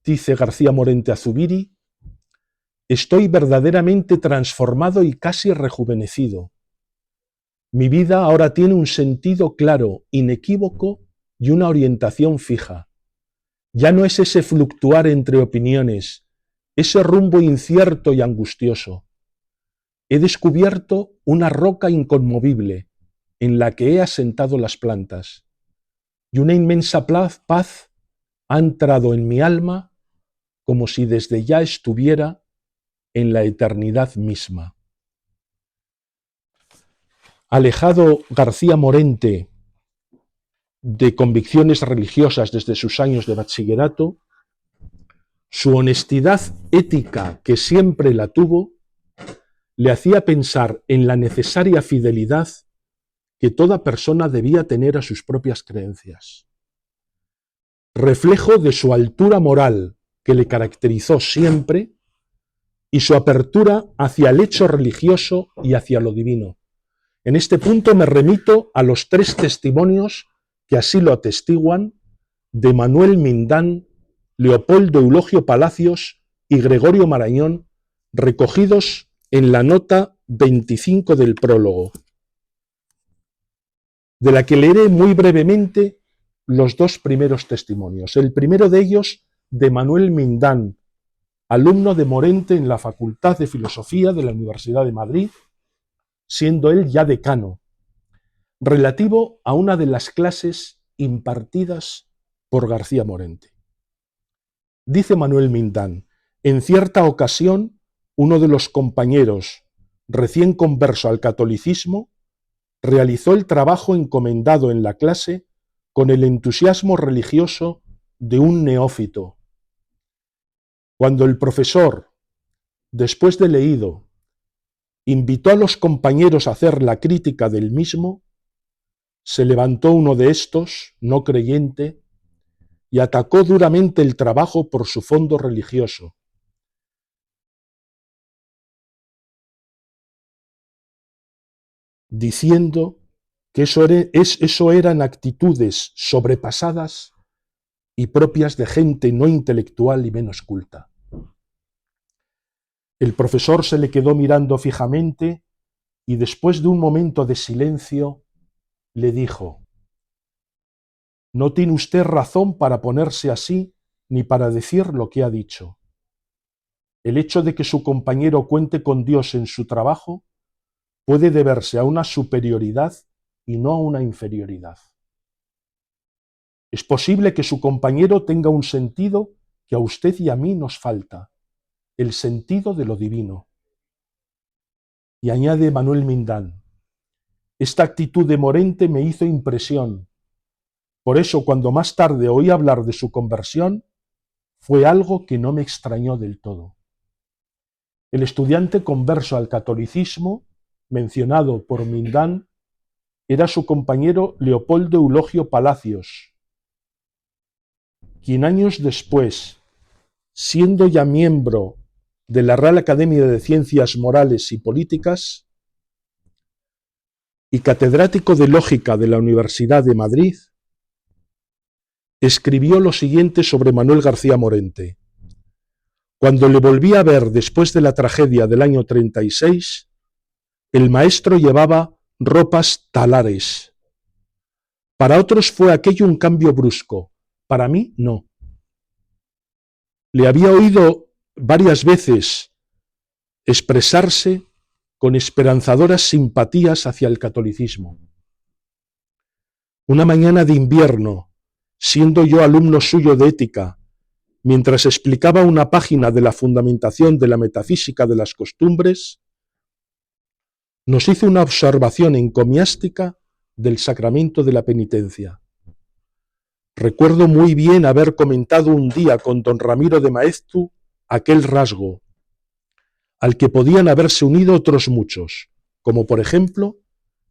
[SPEAKER 3] dice García Morente a Zubiri, estoy verdaderamente transformado y casi rejuvenecido. Mi vida ahora tiene un sentido claro, inequívoco y una orientación fija. Ya no es ese fluctuar entre opiniones, ese rumbo incierto y angustioso. He descubierto una roca inconmovible en la que he asentado las plantas, y una inmensa paz ha entrado en mi alma como si desde ya estuviera en la eternidad misma. Alejado García Morente de convicciones religiosas desde sus años de bachillerato, su honestidad ética, que siempre la tuvo, le hacía pensar en la necesaria fidelidad que toda persona debía tener a sus propias creencias. Reflejo de su altura moral que le caracterizó siempre y su apertura hacia el hecho religioso y hacia lo divino. En este punto me remito a los 3 testimonios que así lo atestiguan de Manuel Mindán, Leopoldo Eulogio Palacios y Gregorio Marañón, recogidos en la nota 25 del prólogo, de la que leeré muy brevemente los 2 primeros testimonios. El primero de ellos de Manuel Mindán, alumno de Morente en la Facultad de Filosofía de la Universidad de Madrid, siendo él ya decano, relativo a una de las clases impartidas por García Morente. Dice Manuel Mindán: en cierta ocasión, uno de los compañeros, recién converso al catolicismo, realizó el trabajo encomendado en la clase con el entusiasmo religioso de un neófito. Cuando el profesor, después de leído, invitó a los compañeros a hacer la crítica del mismo, se levantó uno de estos, no creyente, y atacó duramente el trabajo por su fondo religioso. Diciendo que eso eran actitudes sobrepasadas y propias de gente no intelectual y menos culta. El profesor se le quedó mirando fijamente y después de un momento de silencio le dijo: no tiene usted razón para ponerse así ni para decir lo que ha dicho. El hecho de que su compañero cuente con Dios en su trabajo puede deberse a una superioridad y no a una inferioridad. Es posible que su compañero tenga un sentido que a usted y a mí nos falta, el sentido de lo divino. Y añade Manuel Mindán: esta actitud de Morente me hizo impresión. Por eso, cuando más tarde oí hablar de su conversión, fue algo que no me extrañó del todo. El estudiante converso al catolicismo, mencionado por Mindán, era su compañero Leopoldo Eulogio Palacios, quien años después, siendo ya miembro de la Real Academia de Ciencias Morales y Políticas y catedrático de Lógica de la Universidad de Madrid, escribió lo siguiente sobre Manuel García Morente: cuando le volví a ver después de la tragedia del año 36, el maestro llevaba ropas talares. Para otros fue aquello un cambio brusco, para mí no. Le había oído varias veces expresarse con esperanzadoras simpatías hacia el catolicismo. Una mañana de invierno, siendo yo alumno suyo de ética, mientras explicaba una página de la fundamentación de la metafísica de las costumbres, nos hizo una observación encomiástica del sacramento de la penitencia. Recuerdo muy bien haber comentado un día con don Ramiro de Maeztu aquel rasgo, al que podían haberse unido otros muchos, como por ejemplo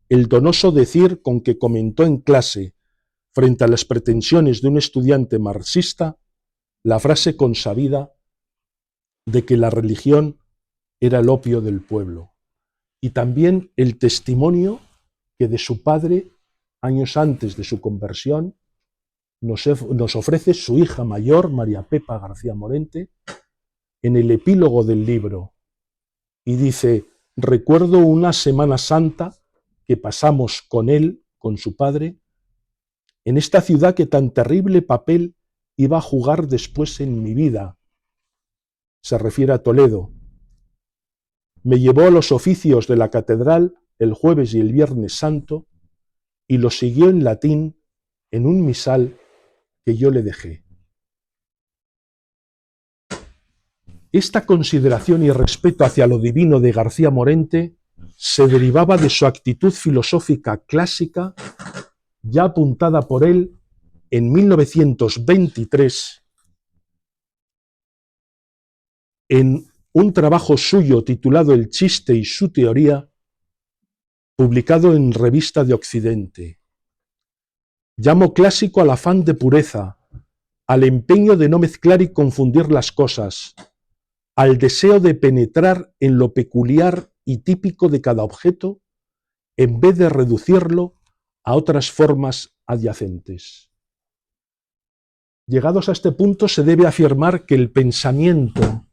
[SPEAKER 3] el donoso decir con que comentó en clase, frente a las pretensiones de un estudiante marxista, la frase consabida de que la religión era el opio del pueblo, y también el testimonio que de su padre, años antes de su conversión, nos ofrece su hija mayor, María Pepa García Morente, en el epílogo del libro, y dice: recuerdo una Semana Santa que pasamos con él, con su padre, en esta ciudad que tan terrible papel iba a jugar después en mi vida. Se refiere a Toledo. Me llevó a los oficios de la catedral el jueves y el viernes santo y lo siguió en latín en un misal que yo le dejé. Esta consideración y respeto hacia lo divino de García Morente se derivaba de su actitud filosófica clásica, ya apuntada por él en 1923 en un trabajo suyo titulado El chiste y su teoría, publicado en Revista de Occidente. Llamo clásico al afán de pureza, al empeño de no mezclar y confundir las cosas, al deseo de penetrar en lo peculiar y típico de cada objeto, en vez de reducirlo a otras formas adyacentes. Llegados a este punto, se debe afirmar que el pensamiento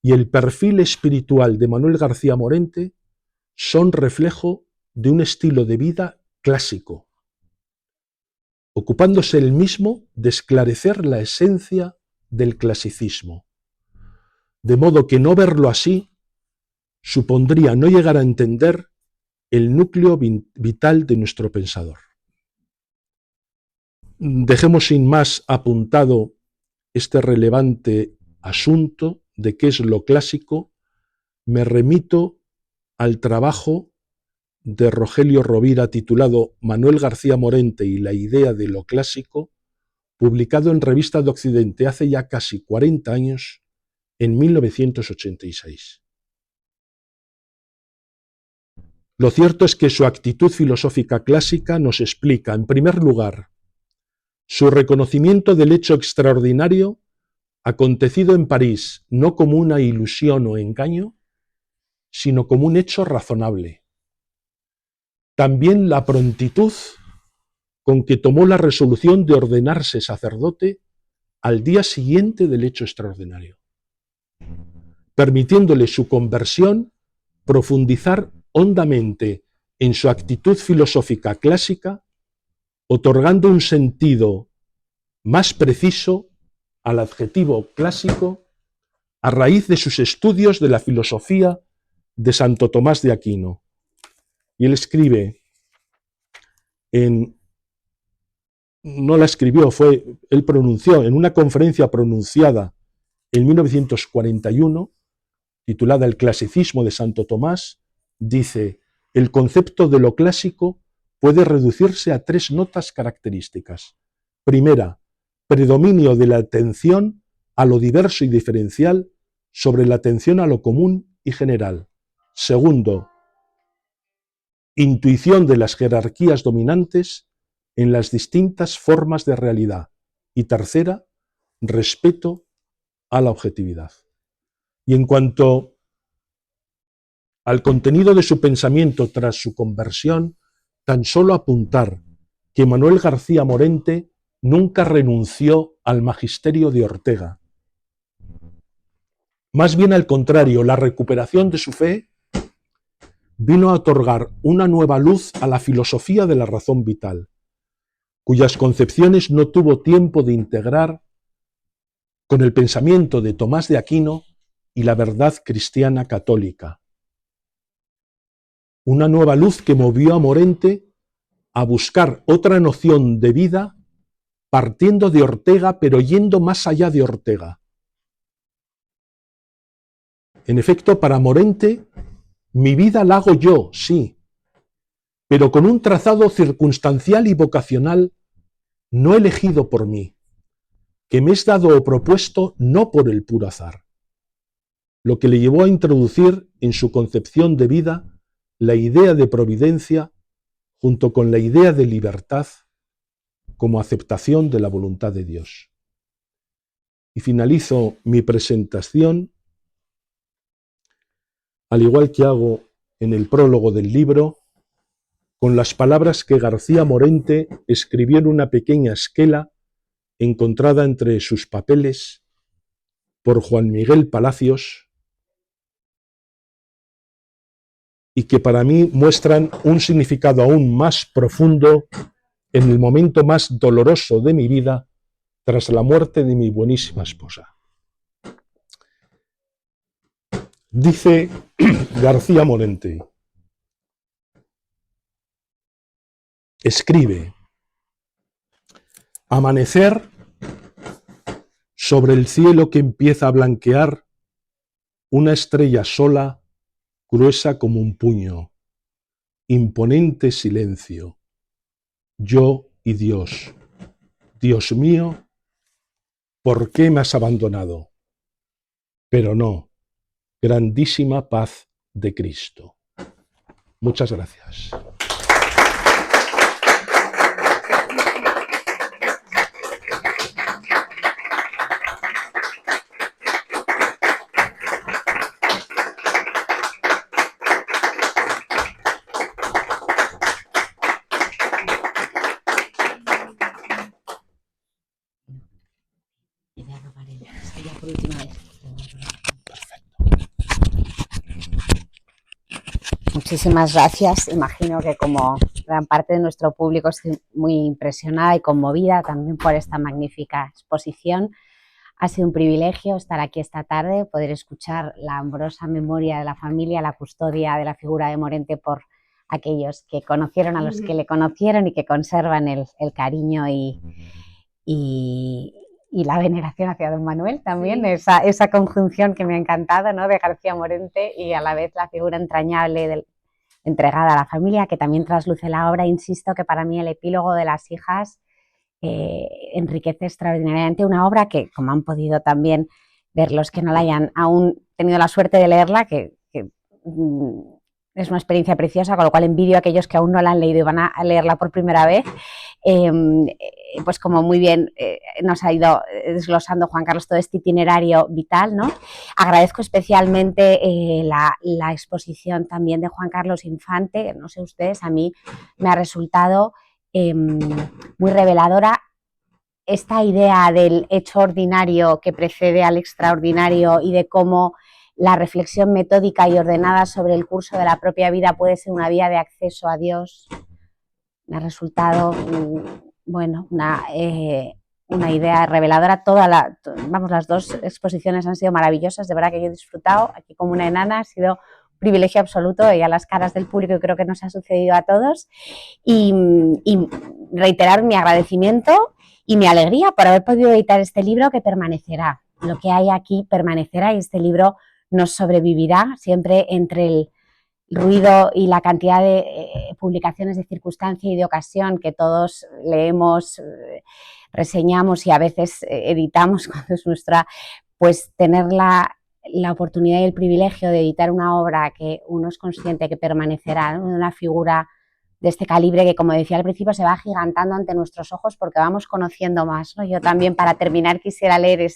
[SPEAKER 3] y el perfil espiritual de Manuel García Morente son reflejo de un estilo de vida clásico, ocupándose él mismo de esclarecer la esencia del clasicismo. De modo que no verlo así supondría no llegar a entender el núcleo vital de nuestro pensador. Dejemos sin más apuntado este relevante asunto de qué es lo clásico. Me remito al trabajo de Rogelio Rovira titulado Manuel García Morente y la idea de lo clásico, publicado en Revista de Occidente hace ya casi 40 años, en 1986. Lo cierto es que su actitud filosófica clásica nos explica, en primer lugar, su reconocimiento del hecho extraordinario acontecido en París no como una ilusión o engaño, sino como un hecho razonable. También la prontitud con que tomó la resolución de ordenarse sacerdote al día siguiente del hecho extraordinario, permitiéndole su conversión profundizar hondamente en su actitud filosófica clásica, otorgando un sentido más preciso al adjetivo clásico a raíz de sus estudios de la filosofía de Santo Tomás de Aquino. Y él escribe, no la escribió, él pronunció en una conferencia pronunciada en 1941, titulada El clasicismo de Santo Tomás, dice: el concepto de lo clásico puede reducirse a 3 notas características. Primera, predominio de la atención a lo diverso y diferencial sobre la atención a lo común y general. Segundo, intuición de las jerarquías dominantes en las distintas formas de realidad. Y tercera, respeto a la objetividad. Y en cuanto al contenido de su pensamiento tras su conversión, tan solo apuntar que Manuel García Morente nunca renunció al magisterio de Ortega. Más bien al contrario, la recuperación de su fe vino a otorgar una nueva luz a la filosofía de la razón vital, cuyas concepciones no tuvo tiempo de integrar con el pensamiento de Tomás de Aquino y la verdad cristiana católica. Una nueva luz que movió a Morente a buscar otra noción de vida partiendo de Ortega, pero yendo más allá de Ortega. En efecto, para Morente, mi vida la hago yo, sí, pero con un trazado circunstancial y vocacional no elegido por mí, que me es dado o propuesto no por el puro azar, lo que le llevó a introducir en su concepción de vida la idea de providencia junto con la idea de libertad como aceptación de la voluntad de Dios. Y finalizo mi presentación, al igual que hago en el prólogo del libro, con las palabras que García Morente escribió en una pequeña esquela encontrada entre sus papeles por Juan Miguel Palacios, y que para mí muestran un significado aún más profundo en el momento más doloroso de mi vida tras la muerte de mi buenísima esposa. Dice García Morente, escribe: amanecer sobre el cielo que empieza a blanquear una estrella sola, gruesa como un puño, imponente silencio, yo y Dios. Dios mío, ¿por qué me has abandonado? Pero no, grandísima paz de Cristo. Muchas gracias.
[SPEAKER 1] Muchísimas gracias. Imagino que como gran parte de nuestro público estoy muy impresionada y conmovida también por esta magnífica exposición. Ha sido un privilegio estar aquí esta tarde, poder escuchar la amorosa memoria de la familia, la custodia de la figura de Morente por aquellos que conocieron a los que le conocieron y que conservan el cariño y la veneración hacia don Manuel también, sí. esa conjunción que me ha encantado, ¿no?, de García Morente y a la vez la figura entrañable entregada a la familia, que también trasluce la obra. Insisto que para mí el epílogo de las hijas enriquece extraordinariamente una obra que, como han podido también ver los que no la hayan aún tenido la suerte de leerla, que es una experiencia preciosa, con lo cual envidio a aquellos que aún no la han leído y van a leerla por primera vez. Pues como muy bien nos ha ido desglosando Juan Carlos todo este itinerario vital, ¿no? Agradezco especialmente la exposición también de Juan Carlos Infante. No sé ustedes, a mí me ha resultado muy reveladora esta idea del hecho ordinario que precede al extraordinario y de cómo la reflexión metódica y ordenada sobre el curso de la propia vida puede ser una vía de acceso a Dios. Me ha resultado, bueno, una idea reveladora. Las dos exposiciones han sido maravillosas, de verdad que yo he disfrutado aquí como una enana, ha sido un privilegio absoluto y a las caras del público, y creo que nos ha sucedido a todos. Y reiterar mi agradecimiento y mi alegría por haber podido editar este libro, que permanecerá. Lo que hay aquí permanecerá y este libro nos sobrevivirá siempre entre el ruido y la cantidad de publicaciones de circunstancia y de ocasión que todos leemos, reseñamos y a veces editamos cuando es nuestra, pues tener la oportunidad y el privilegio de editar una obra que uno es consciente que permanecerá, ¿no?, de una figura de este calibre que, como decía al principio, se va agigantando ante nuestros ojos porque vamos conociendo más, ¿no? Yo también, para terminar, quisiera leer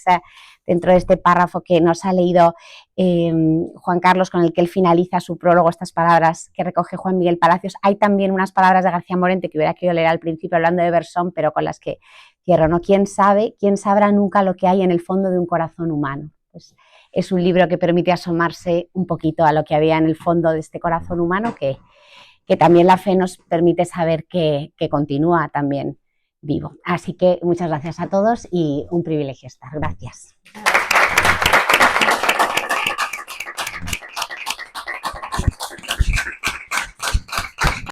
[SPEAKER 1] dentro de este párrafo que nos ha leído Juan Carlos, con el que él finaliza su prólogo, estas palabras que recoge Juan Miguel Palacios. Hay también unas palabras de García Morente que hubiera querido leer al principio, hablando de Bersón, pero con las que cierro, ¿no? ¿Quién sabrá nunca lo que hay en el fondo de un corazón humano? Pues es un libro que permite asomarse un poquito a lo que había en el fondo de este corazón humano, que también la fe nos permite saber que continúa también vivo. Así que muchas gracias a todos y un privilegio estar. Gracias.